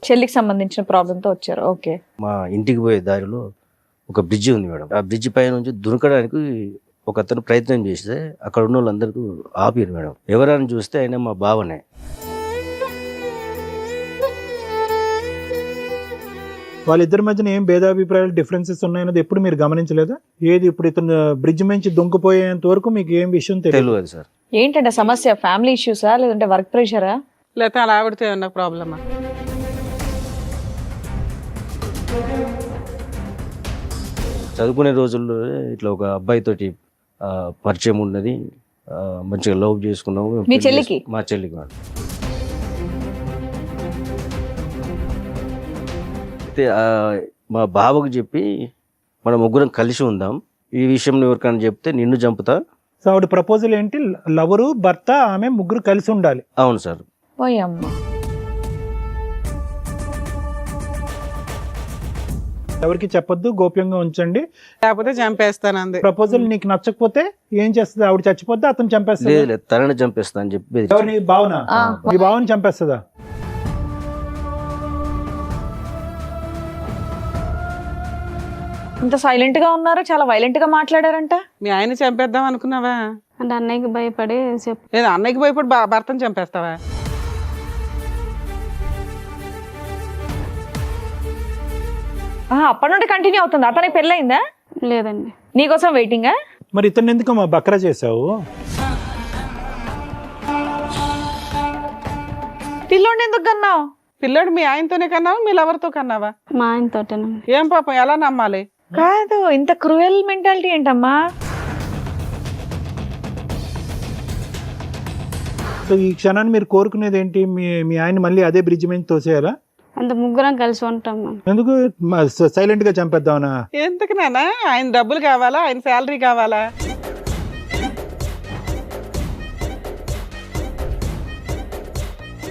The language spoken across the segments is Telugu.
చెల్లికి సంబంధించిన ప్రాబ్లంతో వచ్చారు. ఓకే. మా ఇంటికి పోయే దారిలో ఒక బ్రిడ్జి ఉంది మేడం. ఆ బ్రిడ్జి పై నుంచి దునకడానికి ఒక అతను ప్రయత్నం చేస్తే అక్కడ ఉన్న వాళ్ళందరికీ ఆపిరు మేడం. ఎవరైనా చూస్తే ఆయన మా బావనే. వాళ్ళిద్దరి మధ్యన ఏం భేదాభిప్రాయాలు డిఫరెన్సెస్ ఉన్నాయన్నది ఎప్పుడు మీరు గమనించలేదా? ఏది ఇప్పుడు ఇతను బ్రిడ్జ్ నుంచి దుంకుపోయేంత వరకు మీకు ఏం విషయం తెలియదు సార్. ఏంటంటే సమస్య ఫ్యామిలీ ఇష్యూసా లేదంటే వర్క్ ప్రెషరా లేకపోతే అలా ఆవిడతో ఏమన్నా ప్రాబ్లమా? చదువుకునే రోజుల్లో ఇట్లా ఒక అబ్బాయితోటి పరిచయం ఉన్నది, మంచిగా లవ్ చేసుకున్నాము. మీ చెల్లికి? మా చెల్లికి మేడం. అయితే మా బావకు చెప్పి మన ముగ్గురం కలిసి ఉందాం, ఈ విషయం ఎవరికైనా చెప్తే నిన్ను చంపుతా. సో ఆవిడ ప్రపోజల్ ఏంటి? లవరు, భర్త, ఆమె ముగ్గురు కలిసి ఉండాలి. అవును సార్. పోయమ్మ. ఎవరికి చెప్పొద్దు, గోప్యంగా ఉంచండి, లేకపోతే చంపేస్తానంది. ప్రపోజల్ నీకు నచ్చకపోతే ఏం చేస్తుంది? ఆవిడ చచ్చిపోద్దా, అతను చంపేస్తా? లేదు, తనని చంపేస్తా అని చెప్పి. ఎవరిని? భావన. మీ భావన చంపేస్తుందా? ఇంత సైలెంట్ గా ఉన్నారు, చాలా వైలెంట్ గా మాట్లాడారంట. మీ ఆయన చంపేద్దాం అనుకున్నావా? అంటే అన్నయ్యకి భయపడి లేదా అన్నయ్యకి భయపడి భర్తను చంపేస్తావా? అప్పటి నుండి కంటిన్యూ అవుతుంది. అతనికి పెళ్ళయిందా? లేదండి. నీకోసం వెయిటింగా? మరి ఇతను ఎందుకు మా బక్రా చేసావు? పిల్లోడిని ఎందుకు కన్నావు? పిల్లాడు మీ ఆయనతోనే కన్నావా, మీ లవర్తో కన్నావా? మా ఆయనతోటేనండి. ఏం పాపం, ఎలా నమ్మాలి? కాదు, ఇంత క్రూయల్ మెంటాలిటీ ఏంటమ్మా? సో ఈ క్షణాన్ని మీరు కోరుకునేది ఏంటి? మీ ఆయన మళ్ళీ అదే బ్రిడ్జ్ మీద తోసేయాలా? అంటే ముగ్గురం కలిసి ఉంటాం మేము. ఎందుకు సైలెంట్ గా చంపేద్దామనా? ఎందుకు నాన్న? ఆయన డబ్బులు కావాలా, ఆయన శాలరీ కావాలా?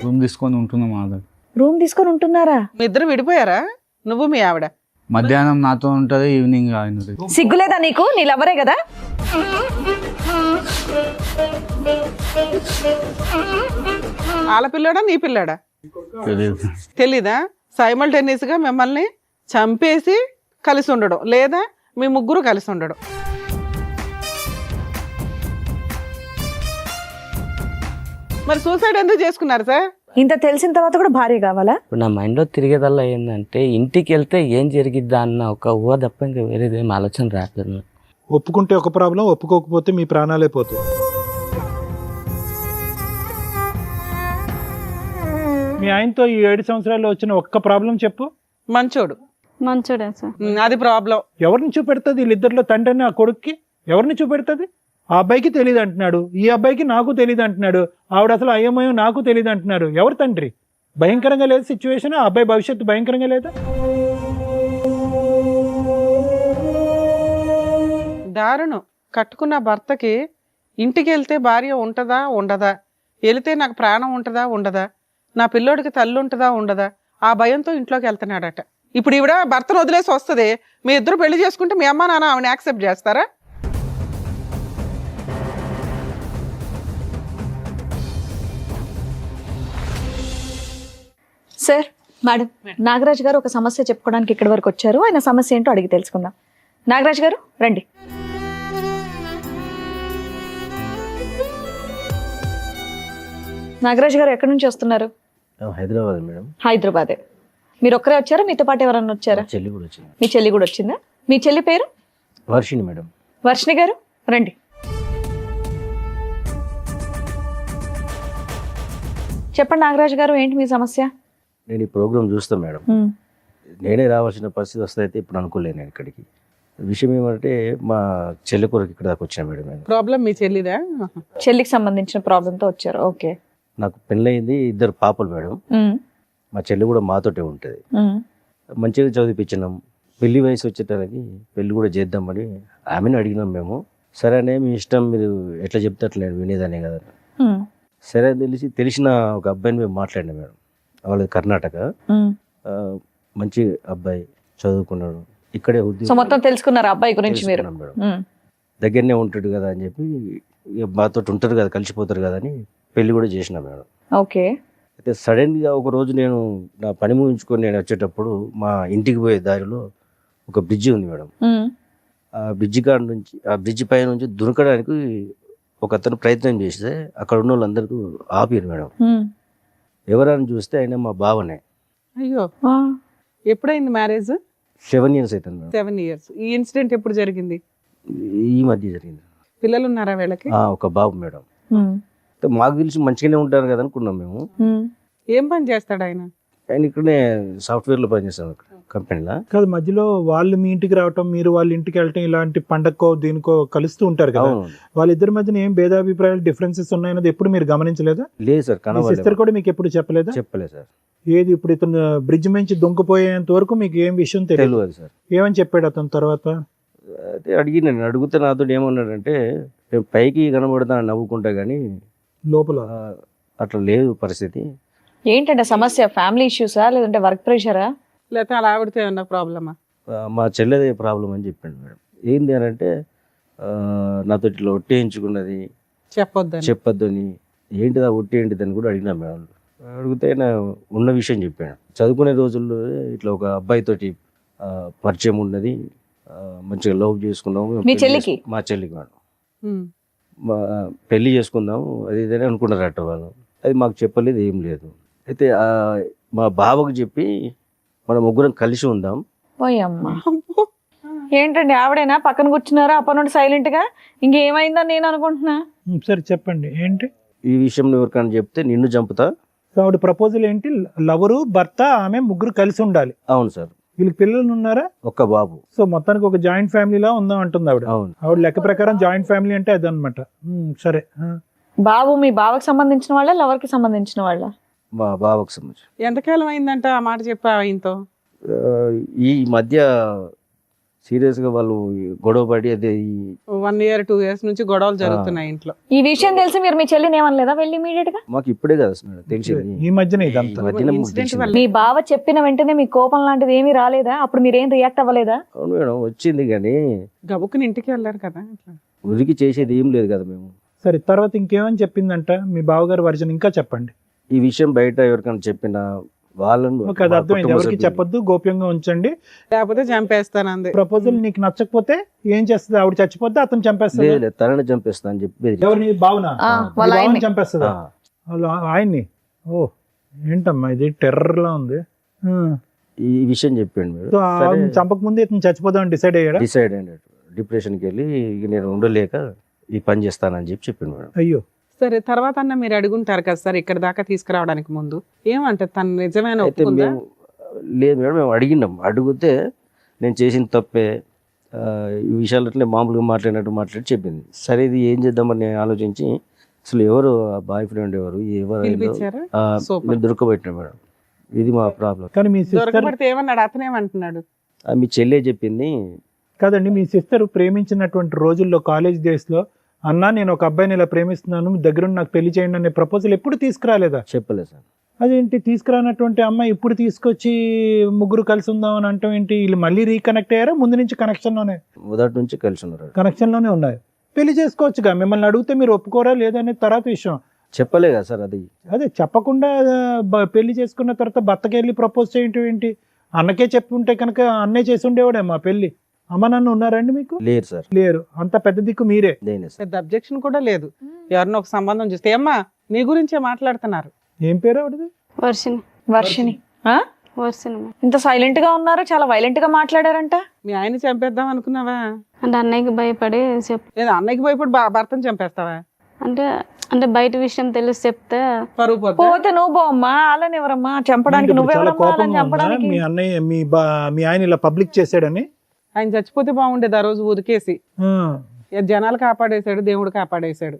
రూమ్ తీసుకొని ఉంటున్నాం ఆధార్. రూమ్ తీసుకొని ఉంటున్నారా? మీ ఇద్దరు విడిపోయారా? నువ్వు మీ ఆవిడ? మధ్యాహ్నం నాతో ఉంటది, ఈవినింగ్ ఆయనది. సిగ్గులేదా నీకు? నీ లవరే కదా. వాళ్ళ పిల్లాడా నీ పిల్లాడా తెలియదు. తెలీదా? సైమల్టేనియస్ గా మిమ్మల్ని చంపేసి కలిసి ఉండడం, లేదా మీ ముగ్గురు కలిసి ఉండడం. మరి సూసైడ్ ఎందుకు చేసుకున్నారు సార్? ఇంత తెలిసిన తర్వాత కూడా భార్య కావాలా? ఇప్పుడు నా మైండ్లో తిరిగేదల్లా ఏంటంటే ఇంటికి వెళ్తే ఏం జరిగిద్దా అన్న ఒక ఊహ తప్ప ఇంకా వేరేదేం ఆలోచన రాలేదు. ఒప్పుకుంటే ఒక ప్రాబ్లం, ఒప్పుకోకపోతే మీ ప్రాణాలే పోతాయి. మీ ఆయనతో ఈ 7 సంవత్సరాల్లో వచ్చిన ఒక్క ప్రాబ్లం చెప్పు. మంచోడు. మంచోడే సార్. అది ప్రాబ్లం. ఎవరిని చూపెడుతుంది? వీళ్ళిద్దరిలో తండ్రిని ఆ కొడుక్కి ఎవరిని చూపెడుతుంది? ఆ అబ్బాయికి తెలియదు అంటున్నాడు, ఈ అబ్బాయికి నాకు తెలియదు అంటున్నాడు, ఆవిడ అసలు అయ్యమయం నాకు తెలియదు అంటున్నాడు. ఎవరు తండ్రి? భయంకరంగా లేదు సిచ్యువేషన్. ఆ అబ్బాయి భవిష్యత్తు భయంకరంగా లేదా? దారుణం. కట్టుకున్న భర్తకి ఇంటికి వెళ్తే భార్య ఉంటుందా ఉండదా, వెళితే నాకు ప్రాణం ఉంటుందా ఉండదా, నా పిల్లోడికి తల్లి ఉంటుందా ఉండదా, ఆ భయంతో ఇంట్లోకి వెళ్తున్నాడట. ఇప్పుడు ఈవిడ భర్తను వదిలేసి వస్తుంది, మీ ఇద్దరు పెళ్లి చేసుకుంటే మీ అమ్మ నాన్న ఆవిడ యాక్సెప్ట్ చేస్తారా? సార్, మేడం, నాగరాజ్ గారు ఒక సమస్య చెప్పుకోవడానికి ఇక్కడి వరకు వచ్చారు. ఆయన సమస్య ఏంటో అడిగి తెలుసుకుందాం. నాగరాజ్ గారు రండి. నాగరాజ్ గారు ఎక్కడి నుంచి వస్తున్నారు? హైదరాబాద్ మేడం. హైదరాబాదే. మీరు ఒక్కరే వచ్చారా? మీతో పాటు ఎవరన్నా వచ్చారా? చెల్లి కూడా వచ్చింది. మీ చెల్లి కూడా వచ్చిందా? మీ చెల్లి పేరు? వర్షిణి మేడం. వర్షిణి గారు రండి. చెప్పండి నాగరాజ్ గారు, ఏంటి మీ సమస్య? నేను ఈ ప్రోగ్రామ్ చూస్తాను మేడం. నేనే రావాల్సిన పరిస్థితి వస్తే అయితే ఇప్పుడు అనుకోలేను నేను ఇక్కడికి. విషయం ఏమంటే మా చెల్లి కొరకు ఇక్కడ దాకా వచ్చాను మేడం. నేను ప్రాబ్లం మీ చెల్లిదా? చెల్లికి సంబంధించిన ప్రాబ్లంతో వచ్చారు. ఓకే. నాకు పెళ్ళయింది, 2 పాపలు మేడం. మా చెల్లి కూడా మాతోటే ఉంటుంది. మంచిగా చదివిపించినాం. పెళ్లి వయసు వచ్చేటానికి పెళ్లి కూడా చేద్దామని ఆమెను అడిగినాం మేము. సరే అనే మీ ఇష్టం, మీరు ఎట్లా చెప్తే అట్లా నేను వినేదానే కదా. సరే తెలిసిన ఒక అబ్బాయిని మేము మాట్లాడినాం మేడం. వాళ్ళది కర్ణాటక. మంచి అబ్బాయి, చదువుకున్నాడు, ఇక్కడే సో మొత్తం తెలుసుకున్నారు అబ్బాయి గురించి మీరు? మేడం దగ్గరనే ఉంటాడు కదా అని చెప్పి, మాతో ఉంటారు కదా, కలిసిపోతారు కదా అని పెళ్లి కూడా చేసినాం మేడం. ఓకే. అయితే సడన్గా ఒక రోజు నేను నా పని ముగించుకొని నేను వచ్చేటప్పుడు మా ఇంటికి పోయే దారిలో ఒక బ్రిడ్జి ఉంది మేడం. ఆ బ్రిడ్జి కాడ నుంచి ఆ బ్రిడ్జి పై నుంచి దునకడానికి ఒక అతను ప్రయత్నం చేస్తే అక్కడ ఉన్న వాళ్ళందరికీ ఆపారు మేడం. ఎవరని చూస్తే ఆయన మా బావనే. అయ్యో, ఎప్పుడైంది మ్యారేజ్? 7 years అవుతుంది మేడం. 7 years. ఈ ఇన్సిడెంట్ ఎప్పుడు జరిగింది? ఈ మధ్య జరిగింది. పిల్లలు ఉన్నారా వీళ్ళకి? ఒక బాబు మేడం. మాకు తెలిసి మంచిగానే ఉంటారు కదా అనుకున్నాం మేము. ఏం పని చేస్తాడు ఆయన? ఆయన ఇక్కడనే సాఫ్ట్వేర్లో పనిచేస్తాం కంపెనీలో. కాదు, మధ్యలో వాళ్ళు మీ ఇంటికి రావటం, మీరు వాళ్ళ ఇంటికి వెళ్ళటం, ఇలాంటి పండగకో దీనికో కలుస్తూ ఉంటారు కదా, వాళ్ళిద్దరి మధ్యన ఏం భేదాభిప్రాయాలు డిఫరెన్సెస్ ఉన్నాయన్నది ఎప్పుడు మీరు గమనించలేదా? లేదు సార్, సిస్టర్ కూడా మీకు ఎప్పుడు చెప్పలేదా? చెప్పలేదు సార్. ఏది ఇప్పుడు ఇతను బ్రిడ్జ్ నుంచి దుంకపోయేంత వరకు మీకు ఏం విషయం తెలియదు సార్. ఏమని చెప్పాడు అతను తర్వాత? అయితే నేను అడిగితే నాతో ఏమన్నాడంటే, నేను పైకి కనబడతా నవ్వుకుంటా కానీ లోపల అట్లా లేదు పరిస్థితి. ఏంటంటే సమస్య? ఫ్యామిలీ ఇష్యూసా లేదంటే వర్క్ ప్రెషరా లేకపోతే అలా ఆవిడతో ఏమన్నా ప్రాబ్లమా? మా చెల్లెదే ప్రాబ్లం అని చెప్పాడు మేడం. ఏంది అని అంటే నాతో ఇట్లా ఒట్టేయించుకున్నది చెప్పొద్దని. ఏంటిదా ఒట్టి ఏంటిదని కూడా అడిగినా మేడం. అడిగితే ఆయన ఉన్న విషయం చెప్పాడు. చదువుకునే రోజుల్లో ఇట్లా ఒక అబ్బాయితోటి పరిచయం ఉన్నది, మంచిగా లవ్ చేసుకున్నాము. మీ చెల్లికి? మా చెల్లికి మేడం. పెళ్లి చేసుకుందాము అది ఇదని అనుకున్నారట వాళ్ళు. అది మాకు చెప్పలేదు, ఏం లేదు. అయితే మా బావకు చెప్పి మన ముగ్గురం కలిసి ఉందాం. పోయమ్మా, ఏంటండి ఆవిడేనా పక్కన కూర్చున్నారా అప్పటి నుండి సైలెంట్ గా? ఇంకేమైందని నేను అనుకుంటున్నా. సరే చెప్పండి ఏంటి ఈ విషయం? ఎవరికైనా చెప్తే నిన్ను చంపుతా. ఆవిడ ప్రపోజల్ ఏంటి? లవరు, భర్త, ఆమె ముగ్గురు కలిసి ఉండాలి. అవును సార్. వీళ్ళకి పిల్లలు ఉన్నారా? ఒక్క బాబు. సో మొత్తానికి ఒక జాయింట్ ఫ్యామిలీలా ఉందాం అంటుంది ఆవిడ. అవును. ఆవిడ లెక్క ప్రకారం జాయింట్ ఫ్యామిలీ అంటే అదనమాట. సరే, బాబు మీ బావకి సంబంధించిన వాళ్ళ లవర్ కి సంబంధించిన వాళ్ళ? మా బావకు సంబంధించి. ఎంతకాలం అయిందంట ఆ మాట చెప్పా ఆయనతో? ఈ మధ్య సీరియస్ గా వాళ్ళు గొడవ పడి అదే 1 year 2 years నుంచి గొడవలు జరుగుతున్నాయి ఇంట్లో. ఈ విషయం తెలిసి మీరు మీ చెల్లిని ఏమనలేదా వెళ్ళి ఇమీడియట్ గా? మాకు ఇప్పుడే కదా తెలిసింది, ఈ మధ్యనే ఇదంతా. మీ బావ చెప్పిన వెంటనే మీ కోపం లాంటిది ఏమీ రాలేదా? అప్పుడు మీరేం రియాక్ట్ అవ్వలేదా? అవును మేడం, వచ్చింది కానీ గబుక్కుని ఇంటికి వెళ్ళారు కదా. ఉరికి చేసేది ఏం లేదు కదా మేము. సరే, తర్వాత ఇంకేమని చెప్పిందంట మీ బావగారు వర్జన్? ఇంకా చెప్పండి. ఈ విషయం బయట ఎవరికైనా చెప్పినా వాళ్ళను అది అర్థమైంది. ఎవరికి చెప్పొద్దు, గోప్యంగా ఉంచండి, లేకపోతే చంపేస్తానంది. ప్రపోజల్ నీకు నచ్చకపోతే ఏం చేస్తుంది? ఆవిడ చచ్చిపోతే అతను చంపేస్తాడు. తనని చంపేస్తా అని చెప్పి. ఎవరిని? భావన చంపేస్తుందా ఆయన్ని? ఓ ఏంటమ్మా ఇది, టెర్రర్ లా ఉంది. ఈ విషయం చెప్పండి మీరు. చంపక ముందు ఇతను చచ్చిపోదాం డిసైడ్ అయ్యాడు. డిసైడ్ అయ్యాడు. డిప్రెషన్కి వెళ్ళి నేను ఉండలేక ఈ పని చేస్తానని చెప్పాను మేడం. అయ్యో. సరే, తర్వాత అన్న మీరు అడుగుంటారు కదా సార్ ఇక్కడ దాకా తీసుకురావడానికి ముందు ఏమంటే తను నిజమైన ఒప్పుకుందా? లేదు మేడం, మేము అడిగినాం. అడిగితే నేను చేసిన తప్పే, ఈ విషయాలు అట్లే మామూలుగా మాట్లాడి చెప్పింది. సరే ఇది ఏం చేద్దామని నేను ఆలోచించి అసలు ఎవరు బాయ్ ఫ్రెండ్ ఎవరు దొరకబెట్టినా మేడం. ఇది మా ప్రాబ్లం. కానీ మీ సిస్టర్ ఏమన్నాడు? అతను ఏమంటున్నాడు? మీ చెల్లె చెప్పింది. కాదండి, మీ సిస్టర్ ప్రేమించినటువంటి రోజుల్లో కాలేజ్ డేస్ లో అన్నా నేను ఒక అబ్బాయిని ఇలా ప్రేమిస్తున్నాను, దగ్గర నాకు పెళ్లి చేయండి అనే ప్రపోజల్ ఎప్పుడు తీసుకురాలేదా? చెప్పలేదు సార్. అదేంటి తీసుకురానటువంటి అమ్మాయి ఇప్పుడు తీసుకొచ్చి ముగ్గురు కలిసి ఉందాం అని అంటాం ఏంటి? వీళ్ళు మళ్ళీ రీకనెక్ట్ అయ్యారా? ముందు నుంచి కనెక్షన్ లోనే? మొదటి నుంచి కలిసి ఉన్నారు. కనెక్షన్ లోనే ఉన్నాయి. పెళ్లి చేసుకోవచ్చుగా. మిమ్మల్ని అడిగితే మీరు ఒప్పుకోరా లేదనే తర్వాత విషయం. చెప్పలే కదా సార్. అదే చెప్పకుండా పెళ్లి చేసుకున్న తర్వాత భర్తకి వెళ్ళి ప్రపోజ్ చేయటం ఏంటి? అన్నకే చెప్పుంటే కనుక అన్నే చేసి ఉండేవాడే మా పెళ్లి. అమ్మ నాన్న ఉన్నారండి మీకు? లేరు సార్. లేరు. అంత పెద్ద దిక్కు మీరే. పెద్ద అబ్జెక్షన్ కూడా లేదు. ఎవరినో ఒక సంబంధం చూస్తే అమ్మా నీ గురించే మాట్లాడుతున్నారు. ఏం పేరు ఆవిడది? వర్షిని. ఇంత సైలెంట్ గా ఉన్నారు, చాలా వైలెంట్ గా మాట్లాడారంట. మీ ఆయన చంపేద్దాం అనుకున్నావా? అంటే అన్నయ్యకి భయపడి లేదా అన్నయ్యకి భయపడి భర్తను చంపేస్తావా? అంటే బయట విషయం తెలిసి చెప్తే పోతే నువ్వు బావమ్మా, వాళ్ళని ఎవరమ్మా చంపడానికి? చంపడానికి మీ అన్నయ్య మీ ఆయన ఇలా పబ్లిక్ చేసాడని? ఆయన చచ్చిపోతే బాగుండేది ఆ రోజు ఊరికేసి. జనాలు కాపాడేశాడు, దేవుడు కాపాడేశాడు.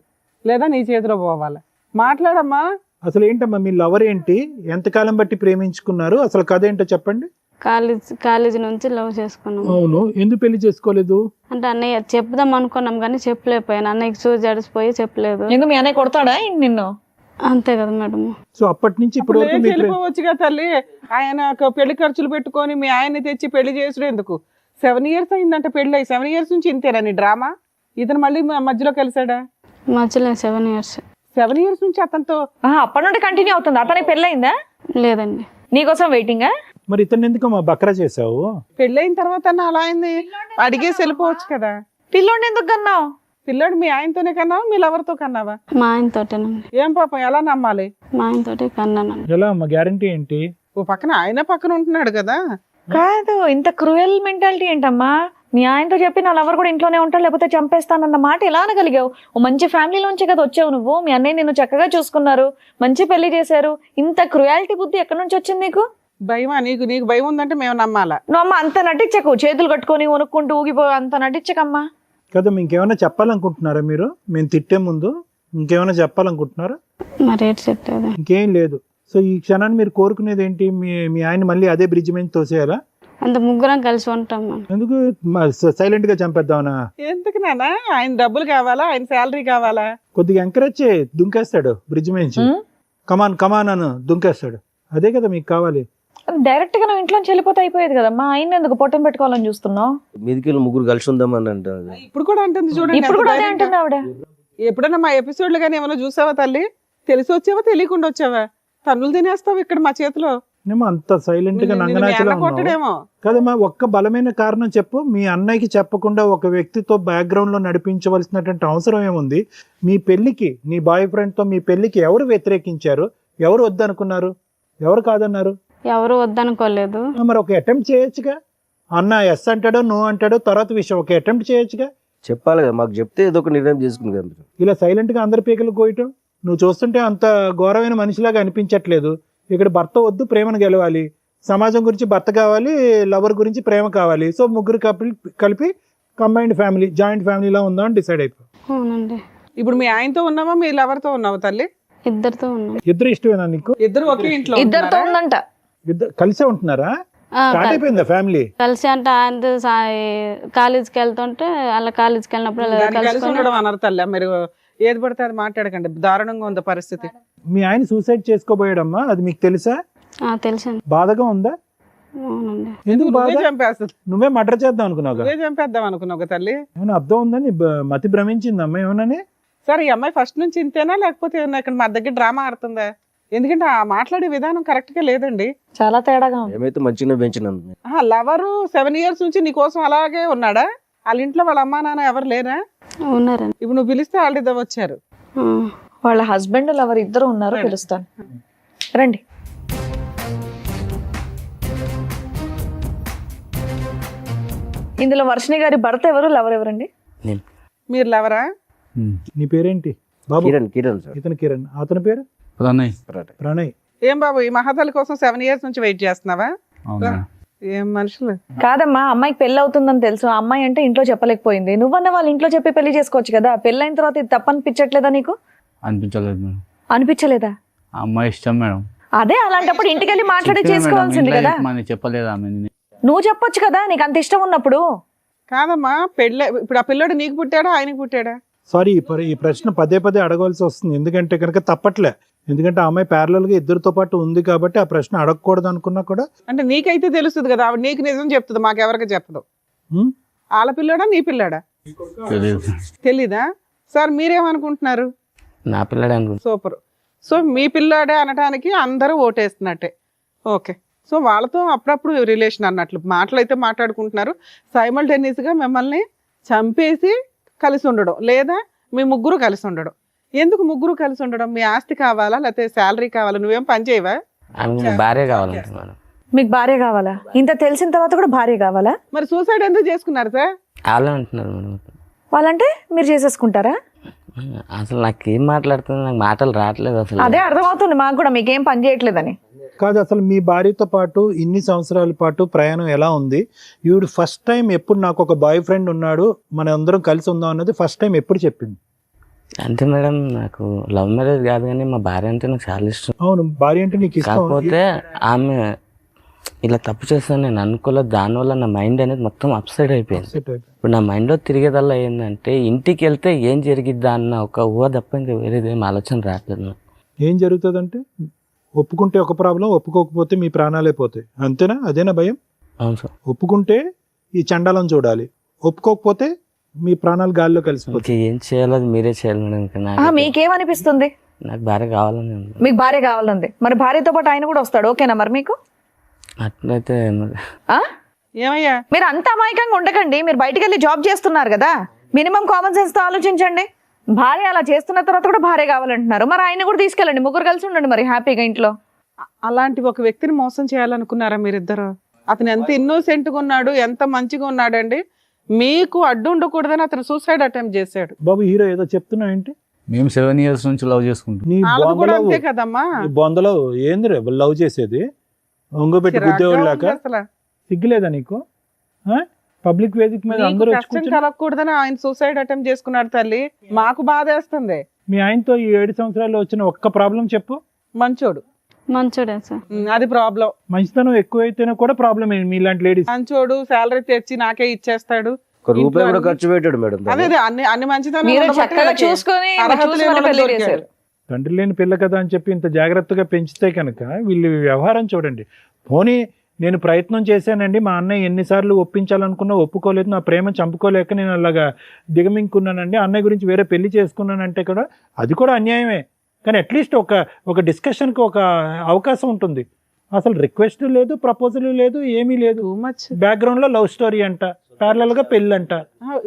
లేదా నీ చేతిలో పోవాలి. మాట్లాడమ్మా. అసలు ఏంటమ్మా మీ లవర్ ఏంటి? ఎంతకాలం బట్టి ప్రేమించుకున్నారు? అసలు కథ ఏంటో చెప్పండి. కాలేజీ నుంచి లవ్ చేసుకున్నాం. అవును, ఎందుకు పెళ్లి చేసుకోలేదు? అంటే అన్నయ్య చెప్దాం అనుకున్నాం కానీ చెప్పలేకపోయాను. అన్నయ్యకి చూసి జడిసిపోయి చెప్పలేదు. ఎందుకు మీ అన్నయ్య కొడతాడా నిన్ను? అంతే కదా మేడం. సో అప్పటి నుంచి ఇప్పుడు వెళ్ళిపోవచ్చుగా తల్లి. ఆయన పెళ్లి ఖర్చులు పెట్టుకొని మీ ఆయన్ని తెచ్చి పెళ్లి చేసుడు ఎందుకు? 7 years అయిందంటే పెళ్లి అయ్యి. 7 years నుంచి ఇంతేనా నీ డ్రామా? ఇతను మళ్ళీ మధ్యలో కలిసాడా? మధ్యలో 7 years. 7 years నుంచి అతనితో అప్పటి నుండి కంటిన్యూ అవుతుంది. అతనికి పెళ్ళయిందా? లేదండి. నీకోసం వెయిటింగా? మరి ఇతను ఎందుకు మా బక్రా చేసావు? పెళ్ళైన తర్వాత అలా అయింది, అడిగేసి వెళ్ళిపోవచ్చు కదా. పిల్లోడిని ఎందుకు కన్నావు? పిల్లోడు మీ ఆయనతోనే కన్నావా, మీ లవర్తో కన్నావా? మా ఆయనతోటేనండి. ఏం పాపం, ఎలా నమ్మాలి? మా ఆయనతోటే కన్నానండి. ఎలా మా గ్యారంటీ ఏంటి? ఓ పక్కన ఆయన పక్కన ఉంటున్నాడు కదా. కాదు, ఇంత క్రూయల్ మెంటాలిటీ ఏంటమ్మా? మీ ఆయనతో చెప్పి నా లవర్ కూడా ఇంట్లోనే ఉంటాడు లేకపోతే చంపేస్తానన్న మాట ఎలా అనగలిగావు? ఓ మంచి ఫ్యామిలీలోంచి కదా వచ్చావు నువ్వు. మీ అన్నయ్య నిన్ను చక్కగా చూసుకున్నారు, మంచి పెళ్లి చేశారు. ఇంత క్రూయాలిటీ బుద్ధి ఎక్కడి నుంచి వచ్చింది నీకు? భయమా నీకు? నీకు భయం ఉందంటే మేము నమ్మాలా? నువ్వు అమ్మ అంత నటించకు, చేతులు కట్టుకొని వణుక్కుంటూ ఊగిపో, అంత నటించకమ్మా. కదా ఇంకేమైనా చెప్పాలనుకుంటున్నారా మీరు? మేము తిట్టే ముందు ఇంకేమైనా చెప్పాలనుకుంటున్నారా? మరి ఏంటి చెప్పేది? ఇంకేం లేదు. సో ఈ క్షణాన్ని మీరు కోరుకునేది ఏంటి? మీ ఆయన మళ్ళీ అదే బ్రిడ్జ్ మీద తోసేయాలా? అంత ముగ్గురం కలిసి ఉంటాం మనం. ఎందుకు సైలెంట్ గా చంపేద్దామనా? ఎందుకు నాన్న? ఆయన డబ్బులు కావాలా, ఆయన శాలరీ కావాలా? కొద్దిగా ఎంకరేజ్ చేయి, దుంకేస్తాడు బ్రిడ్జ్ మీద. కమాన్ కమాన్ అని దుంకేస్తాడు. అదే కదా మీకు కావాలి. డైరెక్ట్ గా నువ్వు ఇంట్లోంచి వెళ్ళిపోతే అయిపోయేది కదా. మా ఆయన ఎందుకు పొట్టం పెట్టుకోవాలని చూస్తున్నావు? మీదికి వెళ్ళి ముగ్గురు కలిసి ఉందామని అంటారు. ఇప్పుడు కూడా అంటుంది చూడండి. ఇప్పుడు కూడా అదే ఎంత అంటుంది ఆవిడ. ఎప్పుడైనా మా ఎపిసోడ్లు కానీ ఏమైనా చూసావా తల్లి? తెలిసి వచ్చావా తెలియకుండా వచ్చావా? తన్నులు తినేస్తావు ఇక్కడ మా చేతిలో. ఏమో అంత సైలెంట్ గా నంగనాచలా కొట్టడేమో కదమ్మా. ఒక్క బలమైన కారణం చెప్పు. మీ అన్నయ్యకి చెప్పకుండా ఒక వ్యక్తితో బ్యాక్గ్రౌండ్ లో నడిపించవలసినటువంటి అవసరం ఏముంది? మీ పెళ్లికి, నీ బాయ్ ఫ్రెండ్ తో మీ పెళ్లికి ఎవరు వ్యతిరేకించారు? ఎవరు వద్దనుకున్నారు? ఎవరు కాదన్నారు? ఎవరు వద్దనుకోలేదు. మరి ఒక అటెంప్ట్ చేయొచ్చుగా. అన్న ఎస్ అంటాడో నో అంటాడో తర్వాత విషయం, ఒక అటెంప్ట్ చేయొచ్చుగా. చెప్పాలి కదా, మాకు చెప్తే ఏదో ఒక నిర్ణయం చేసుకుంది కదా. ఇలా సైలెంట్ గా అందరి పీకలు కోయటం నువ్వు చూస్తుంటే అంత ఘోరమైన మనిషిలాగా అనిపించట్లేదు. ఇక్కడ భర్త వద్దు, ప్రేమను గెలవాలి. సమాజం గురించి భర్త కావాలి, లవర్ గురించి ప్రేమ కావాలి. సో ముగ్గురు కలిపి కంబైన్డ్ ఫ్యామిలీ, జాయింట్ ఫ్యామిలీలా ఉందా అని డిసైడ్ అయిపో. అవునండి. ఇప్పుడు మీ ఆయనతో ఉన్నావా, మీ లవర్ తో ఉన్నావా తల్లి? ఇద్దరితో ఉన్నాం. ఇద్దరు ఇష్టమేనా నీకు? ఇద్దరు ఒకే ఇంట్లో ఇద్దరితో ఉందంట. ఇద్దరు కలిసే ఉంటున్నారా? స్టార్ట్ అయిపోయిందా ఫ్యామిలీ? కలిసి అంటే ఆయన కాలేజీకి వెళ్తుంటే అలా కాలేజీకి వెళ్ళినప్పుడు అలా కలిసి కలుసుకొని ఉండడం అన్నారు తల్లి. మీరు ఏది పడితే అది మాట్లాడకండి, దారుణంగా ఉంది పరిస్థితి. మీ ఆయన సూసైడ్ చేసుకోబోయాడమ్మా, అది మీకు తెలుసా? తెలిసింది. బాధగా ఉందా? అవునండి. ఎందుకు నువ్వే బాధ? చంపేస్తుంది. నువ్వే మర్డర్ చేద్దాం అనుకున్నావు? నువ్వే చంపేద్దాం అనుకున్నావు తల్లి. ఏమైనా అర్థం ఉందని మతి భ్రమించిందమ్మా ఏమన్నాని? సరే, ఈ అమ్మాయి ఫస్ట్ నుంచి ఇంతేనా లేకపోతే ఏమన్నా ఇక్కడ మా దగ్గర డ్రామా ఆడుతుందా? ఎందుకంటే ఆ మాట్లాడే విధానం కరెక్ట్ గా లేదండి. చాలా తేడాగా ఉంది. ఏమైతే మంచిగా పెంచినాం. లవరు 7 years నుంచి నీ కోసం అలాగే ఉన్నాడా? వాళ్ళ ఇంట్లో వాళ్ళ అమ్మా నాన్న ఎవరు లేరా? ఉన్నారండి. ఇప్పుడు నువ్వు పిలిస్తే వాళ్ళు వచ్చారు. వాళ్ళ హస్బెండ్ లవర్ ఇద్దరు ఉన్నారు, పిలుస్తాను రండి. ఇందులో వర్షిణి గారి భర్త ఎవరు, లవర్ ఎవరండి? మీరు లవరా? నీ పేరేంటి బాబు? కిరణ్ సార్. ఇతను కిరణ్. అతని పేరు ప్రణయ్. ప్రణయ్. ఏం బాబు, ఈ మహాతల్లి కోసం 7 years నుంచి వెయిట్ చేస్తున్నావా? అవునా? ఏం మనుషులు. కాదమ్మా, అమ్మాయికి పెళ్లి అవుతుందని తెలుసు. ఆ అమ్మాయి అంటే ఇంట్లో చెప్పలేకపోయింది. నువ్వన్న వాళ్ళ ఇంట్లో చెప్పి పెళ్లి చేసుకోవచ్చు కదా. పెళ్ళైన తర్వాత ఇది తప్పనిపించట్లేదా నీకు? అనిపించలేదు మేడం. అనిపించలేదా? ఆ అమ్మాయి ఇష్టం మేడం. అదే, అలాంటప్పుడు ఇంటికి వెళ్ళి మాట్లాడి చేసుకోవాల్సింది కదా. చెప్పలేదు ఆమె. నువ్వు చెప్పొచ్చు కదా నీకు అంత ఇష్టం ఉన్నప్పుడు. కాదమ్మా, పెళ్ళి ఇప్పుడు ఆ పిల్లోడు నీకు పుట్టాడా ఆయనకు పుట్టాడా? సారీ, ఈ ప్రశ్న పదే పదే అడగవలసి వస్తుంది. ఎందుకంటే కనుక తప్పట్లే. ఎందుకంటే ఆ అమ్మాయి ప్యారలల్ గా ఇద్దరితో పాటు ఉంది కాబట్టి ఆ ప్రశ్న అడగకూడదు అనుకున్నా కూడా. అంటే నీకైతే తెలుస్తుంది కదా, ఆవిడ నీకు నిజం చెప్తుంది, మాకెవరికి చెప్పదు. ఆల పిల్లాడా నీ పిల్లాడా? తెలీదా? సార్ మీరేమనుకుంటున్నారు? నా పిల్లడే అనుకుంటా. సూపర్. సో మీ పిల్లాడే అనడానికి అందరూ ఓటేస్తున్నట్టే. ఓకే. సో వాళ్ళతో అప్పుడప్పుడు రిలేషన్ అన్నట్లు మాటలు అయితే మాట్లాడుకుంటున్నారు. సైమల్టేనియస్గా మిమ్మల్ని చంపేసి కలిసి ఉండడం, లేదా మీ ముగ్గురు కలిసి ఉండడం. ఎందుకు ముగ్గురు కలిసి ఉండడం? మీ ఆస్తి కావాలా లేకపోతే శాలరీ కావాలా? నువ్వేం పని చేయవా? ఆమె భార్య కావాలంటున్నాను. మీకు భార్య కావాలా? ఇంత తెలిసిన తర్వాత కూడా భార్య కావాలా? మరి సూసైడ్ ఎందుకు చేసుకున్నారు సార్? వాళ్ళే అంటున్నారు మేడం. వాళ్ళంటే మీరు చేసేసుకుంటారా? అసలు నాకు ఏం మాట్లాడుతుంది, నాకు మాటలు రావట్లేదు అసలు. అదే అర్థమవుతుంది మాకు కూడా, మీకేం పని చేయట్లేదని. కాదు, అసలు మీ భార్యతో పాటు ఇన్ని సంవత్సరాల పాటు ప్రయాణం ఎలా ఉంది? ఈవిడ ఫస్ట్ టైం ఎప్పుడు నాకు ఒక బాయ్ ఫ్రెండ్ ఉన్నాడు, మన అందరం కలిసి ఉందాం అన్నది ఫస్ట్ టైం ఎప్పుడు చెప్పింది? అంతే మేడం, నాకు లవ్ మ్యారేజ్ కాదు కానీ మా భార్య అంటే నాకు చాలా ఇష్టం. అవును, భార్య అంటే నీకు ఇష్టం. కాకపోతే ఆమె ఇలా తప్పు చేస్తాను నేను అనుకోలేదు. దానివల్ల నా మైండ్ అనేది మొత్తం అప్సైడ్ అయిపోయింది. ఇప్పుడు నా మైండ్లో తిరిగేదల్లా ఏంటంటే ఇంటికి వెళ్తే ఏం జరిగిద్దా అన్న ఒక ఊహ తప్ప ఇంకా వేరేదేం ఆలోచన రావట్లేదు. ఏం జరుగుతుందంటే ఒప్పుకుంటే ఒక ప్రాబ్లం, ఒప్పుకోకపోతే మీ ప్రాణాలే పోతాయి, అంతేనా? అదేనా భయం? అవును సార్. ఒప్పుకుంటే ఈ చండాలం చూడాలి, ఒప్పుకోకపోతే మీ ప్రాణాలు గాల్లో కలిసిపోతాయి. ఏం చేయాలో అది మీరే చేయాలి మేడం. ఇంకా నాకు మీకేమనిపిస్తుంది? నాకు భార్య కావాలని ఉంది. మీకు భార్య కావాలంది, మరి భార్యతో పాటు ఆయన కూడా వస్తాడు, ఓకేనా మరి మీకు? అట్లయితే ఆ? ఏమయ్యా మీరు అంత అమాయకంగా ఉండకండి. మీరు బయటికి వెళ్ళి జాబ్ చేస్తున్నారు కదా, మినిమం కామన్ సెన్స్ తో ఆలోచించండి. భార్య అలా చేస్తున్న తర్వాత కూడా భార్య కావాలంటున్నారు, మరి ఆయన కూడా తీసుకెళ్ళండి, ముగ్గురు కలిసి ఉండండి మరి హ్యాపీగా ఇంట్లో. అలాంటి ఒక వ్యక్తిని మోసం చేయాలనుకున్నారా మీరిద్దరు? అతను ఎంత ఇన్నోసెంట్ గా ఉన్నాడు, ఎంత మంచిగా ఉన్నాడండి. మీకు అడ్డు ఉండకూడదని అతను సూసైడ్ అటెంప్ట్ చేశాడు. బాబు హీరో ఏదో చెప్తున్నావు ఏంటి? మేము 7 years నుంచి లవ్ చేసుకుంటాం. నీ వాళ్ళకు కూడా బొందలో అంతే కదమ్మా. బొందలో ఏంది రే లవ్ చేసేది? ఒంగోబెట్టి గుద్దేవాళ్ళు లేక అసలు సిగ్గులేదా నీకు? పబ్లిక్ వేదిక మీద నీకు అందరూ వచ్చి కష్టం కూర్చొని కలగకూడదని ఆయన సూసైడ్ అటెంప్ట్ చేసుకున్నాడు తల్లి. మాకు బాధేస్తుంది. మీ ఆయనతో ఈ 7 సంవత్సరాల్లో వచ్చిన ఒక్క ప్రాబ్లం చెప్పు. మంచోడు. మంచోడే సార్. అది ప్రాబ్లం. మంచితనం ఎక్కువైతేనే కూడా ప్రాబ్లం మీలాంటి లేడీస్. మంచోడు, శాలరీ తెచ్చి నాకే ఇచ్చేస్తాడు. ఒక రూపాయి కూడా ఖర్చు పెట్టాడు మేడం. అదే అన్ని అన్ని మంచితనం మీరు ఉండబట్టి చక్కగా వీళ్ళకి చూసుకొని అర్హత చూసి లేని మరి పెళ్లి వాళ్ళకి చేశారు. తండ్రి లేని పిల్ల కదా అని చెప్పి ఇంత జాగ్రత్తగా పెంచితే కనుక వీళ్ళు వ్యవహారం చూడండి. పోనీ నేను ప్రయత్నం చేశానండి, మా అన్నయ్య ఎన్నిసార్లు ఒప్పించాలనుకున్నా ఒప్పుకోలేదు, నా ప్రేమ చంపుకోలేక నేను అలాగా దిగమింగుకున్నానండి, అన్నయ్య గురించి వేరే పెళ్లి చేసుకున్నానంటే కూడా అది కూడా అన్యాయమే. కానీ అట్లీస్ట్ ఒక డిస్కషన్కి ఒక అవకాశం ఉంటుంది. అసలు రిక్వెస్ట్ లేదు, ప్రపోజల్ లేదు, ఏమీ లేదు. Too much. బ్యాక్గ్రౌండ్లో లవ్ స్టోరీ అంట, ప్యారలల్గా పెళ్ళి అంట.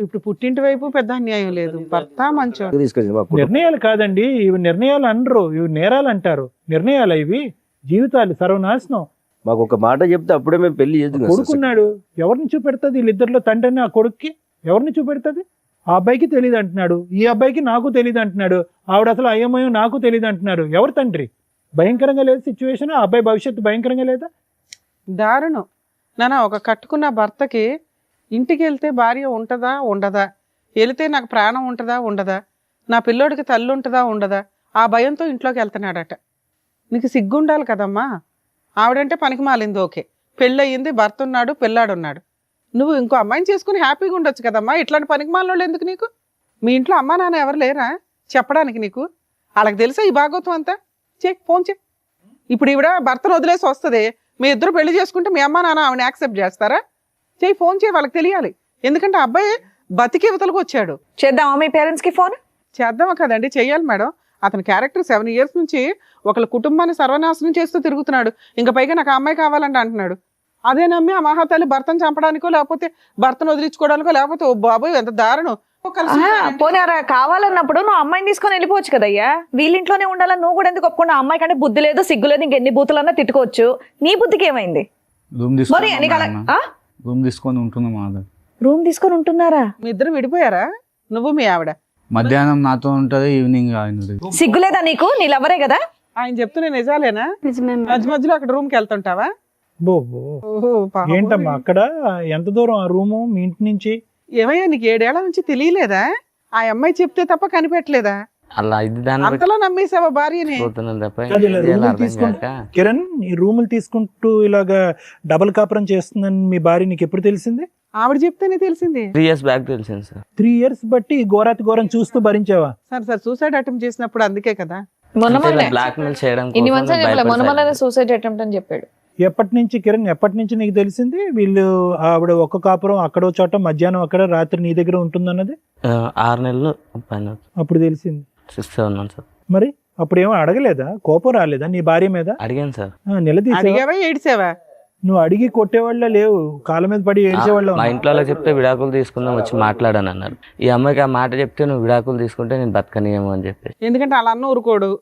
ఇప్పుడు పుట్టింటి వైపు పెద్ద అన్యాయం లేదు. భర్త మంచోడు. తీసుకొచ్చింది మా కుటుంబం. నిర్ణయాలు కాదండి ఇవి, నిర్ణయాలు అనరు, ఇవి నేరాలు అంటారు. నిర్ణయాలు ఇవి, జీవితాలు సర్వనాశనం. మాకు ఒక మాట చెప్తే అప్పుడే మేము పెళ్లి చేద్దాం. కొడుకున్నాడు, ఎవరిని చూపెడుతుంది? వీళ్ళిద్దరిలో తండ్రిని ఆ కొడుక్కి ఎవరిని చూపెడుతుంది? ఆ అబ్బాయికి తెలియదు అంటున్నాడు, ఈ అబ్బాయికి నాకు తెలియదు అంటున్నాడు, ఆవిడ అసలు అయ్యమయం నాకు తెలియదు అంటున్నాడు. ఎవరు తండ్రి? భయంకరంగా లేదు సిచ్యువేషన్. ఆ అబ్బాయి భవిష్యత్తు భయంకరంగా లేదా? దారుణం నాన్న. ఒక కట్టుకున్న భర్తకి ఇంటికి వెళ్తే భార్య ఉంటుందా ఉండదా, వెళితే నాకు ప్రాణం ఉంటుందా ఉండదా, నా పిల్లోడికి తల్లి ఉంటుందా ఉండదా, ఆ భయంతో ఇంట్లోకి వెళ్తున్నాడట. నీకు సిగ్గుండాలి కదమ్మా. ఆవిడంటే పనికి మాలింది ఓకే, పెళ్ళయింది, భర్త ఉన్నాడు, పిల్లాడున్నాడు. నువ్వు ఇంకో అమ్మాయిని చేసుకుని హ్యాపీగా ఉండొచ్చు కదమ్మా. ఇట్లాంటి పనికి మాలినోళ్ళు ఎందుకు నీకు? మీ ఇంట్లో అమ్మా నాన్న ఎవరు లేరా చెప్పడానికి నీకు? వాళ్ళకి తెలుసా ఈ భాగవతం అంతా? ఫోన్ చే. ఇప్పుడు ఈవిడ భర్తను వదిలేసి వస్తుంది, మీ ఇద్దరు పెళ్లి చేసుకుంటే మీ అమ్మా నాన్న ఆవిడని యాక్సెప్ట్ చేస్తారా? ఫోన్ చేయి, వాళ్ళకి తెలియాలి. ఎందుకంటే అబ్బాయి బతికి యువతలకు వచ్చాడు. చేద్దామా మీ పేరెంట్స్ కి ఫోన్? చేద్దామా కదండి, చెయ్యాలి మేడం. అతని క్యారెక్టర్ 7 years నుంచి ఒకళ్ళ కుటుంబాన్ని సర్వనాశనం చేస్తూ తిరుగుతున్నాడు. ఇంకా పైగా నాకు ఆ అమ్మాయి కావాలంటే అంటున్నాడు. అదే నమ్మి ఆ మహాతల్లి భర్తను చంపడానికో లేకపోతే భర్తను వదిలించుకోవడానికో లేకపోతే ఓ బాబోయ్ ఎంత దారుణం. పోనీ కావాలన్నప్పుడు నువ్వు అమ్మాయిని తీసుకొని వెళ్ళిపోవచ్చు కదయ్యా. వీళ్ళింట్లోనే ఉండాలని నువ్వు కూడా ఎందుకు ఒప్పుకున్నా? అమ్మాయి కంటే బుద్ధి లేదు, సిగ్గు లేదు, ఇంకెన్ని బూతులన్నా తిట్టుకోవచ్చు. నీ బుద్ధికి ఏమైంది? రూమ్ మరి నీకు అలా రూమ్ తీసుకొని ఉంటున్నాం. రూమ్ తీసుకొని ఉంటున్నారా? మీ ఇద్దరు విడిపోయారా? నువ్వు మీ ఆవిడ? మధ్యాహ్నం నాతో ఉంటది, ఈవినింగ్ ఆయన. సిగ్గులేదా నీకు? నీ లవరే కదా. ఆయన చెప్తున్నా నిజాలేనా? నిజమే మేడం. మధ్య మధ్యలో అక్కడ రూమ్కి వెళ్తుంటావా? ఓహో ఏంటమ్మా అక్కడ ఎంత దూరం ఆ రూము మీ ఇంటి నుంచి? ఏమయ్యా నీకు 7 ఏళ్ల నుంచి తెలియలేదా? ఆ అమ్మాయి చెప్తే తప్ప కనిపెట్టలేదా? అలా ఇది దాన్ని అంతలో నమ్మేసావా భార్యని? పోతున్నాను తప్ప అది ఇలా ఏం చేయాలో రూములు అర్థం తీసుకుంటూ కాక. కిరణ్ ఈ రూములు తీసుకుంటూ ఇలాగా డబుల్ కాపురం చేస్తుందని మీ భార్య నీకు ఎప్పుడు తెలిసింది? ఆవిడ చెప్తేనే తెలిసింది. 3 years బ్యాక్ తెలిసింది సార్. 3 years బట్టి ఈ ఘోరాతి ఘోరం చూస్తూ భరించావా? సార్ సూసైడ్ అటెంప్ట్ చేసినప్పుడు అందుకే కదా. బ్లాక్ మెయిల్ చేయడం ఇన్ని కోసం మంత్స్ భయపడి మొన్న సూసైడ్ అటెంప్ట్ అని చెప్పాడు. ఎప్పటి నుంచి కిరణ్, ఎప్పటి నుంచి నీకు తెలిసింది వీళ్ళు ఆవిడ ఒక్క కాపురం అక్కడో చోట మధ్యాహ్నం అక్కడ రాత్రి నీ దగ్గర ఉంటుందన్నది? 6 నెలలు పైన అప్పుడు తెలిసింది. 6-7 months సార్. మరి అప్పుడు ఏమో అడగలేదా? కోపం రాలేదా నీ భార్య మీద? అడిగాను సార్. నిలదీసావా? అడిగావా ఏడ్చావా? నువ్వు అడిగి కొట్టేవాళ్ళ లేవు, కాళ్ళ మీద పడి ఏడ్చేవాళ్ళ. మా ఇంట్లో వాళ్ళకి చెప్తే విడాకులు తీసుకుందాం వచ్చి మాట్లాడాను అన్నారు. ఈ అమ్మాయికి ఆ మాట చెప్తే నువ్వు విడాకులు తీసుకుంటే నేను బతకనియేమో అని చెప్పి. ఎందుకంటే వాళ్ళ అన్న ఊరుకోడు.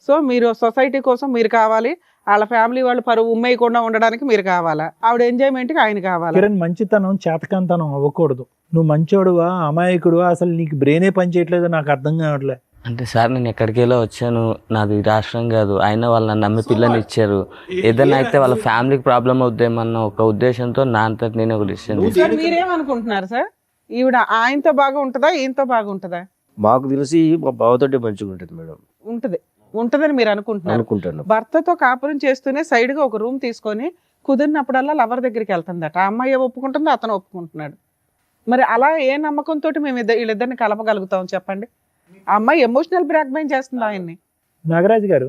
సో మీరు సొసైటీ కోసం మీరు కావాలి, వాళ్ళ ఫ్యామిలీ వాళ్ళు పరువు ఉమ్మేయకుండా ఉండడానికి మీరు కావాలా, ఆవిడ ఎంజాయ్మెంట్కి ఆయన కావాలా? కిరణ్ మంచితనం చేతకంతనం అవ్వకూడదు. నువ్వు మంచోడువా అమాయకుడువా అసలు నీకు బ్రెయినే పని చేయట్లేదో నాకు అర్థం కావట్లే. అంటే సార్ నేను ఎక్కడికెళ్ళో వచ్చాను, నాది రాష్ట్రం కాదు, అయినా వాళ్ళు నన్ను నమ్మి పిల్లని ఇచ్చారు. ఏదైనా అయితే వాళ్ళ ఫ్యామిలీకి ప్రాబ్లం అవుద్దేమన్న ఒక ఉద్దేశంతో నా అంతటి నేను ఒక డిసిషన్. సార్ మీరేమనుకుంటున్నారు సార్? ఈవిడ ఆయనతో బాగా ఉంటుందా ఈయనతో బాగుంటుందా? మాకు తెలిసి మా బావతోటే మంచిగా ఉంటుంది మేడం. ఉంటదని మీరు అనుకుంటున్నారు. అనుకుంటాను. భర్తతో కాపురం చేస్తూనే సైడ్ గా ఒక రూమ్ తీసుకొని కుదిరినప్పుడల్లా లవర్ దగ్గరికి వెళ్తుందట. ఆ అమ్మాయి ఒప్పుకుంటుందో అతను ఒప్పుకుంటున్నాడు. మరి అలా ఏ నమ్మకంతో మేము వీళ్ళిద్దరిని కలపగలుగుతాం చెప్పండి? ఆ అమ్మాయి ఎమోషనల్ బ్లాక్మెయిల్ చేస్తుంది ఆయన్ని. నాగరాజు గారు,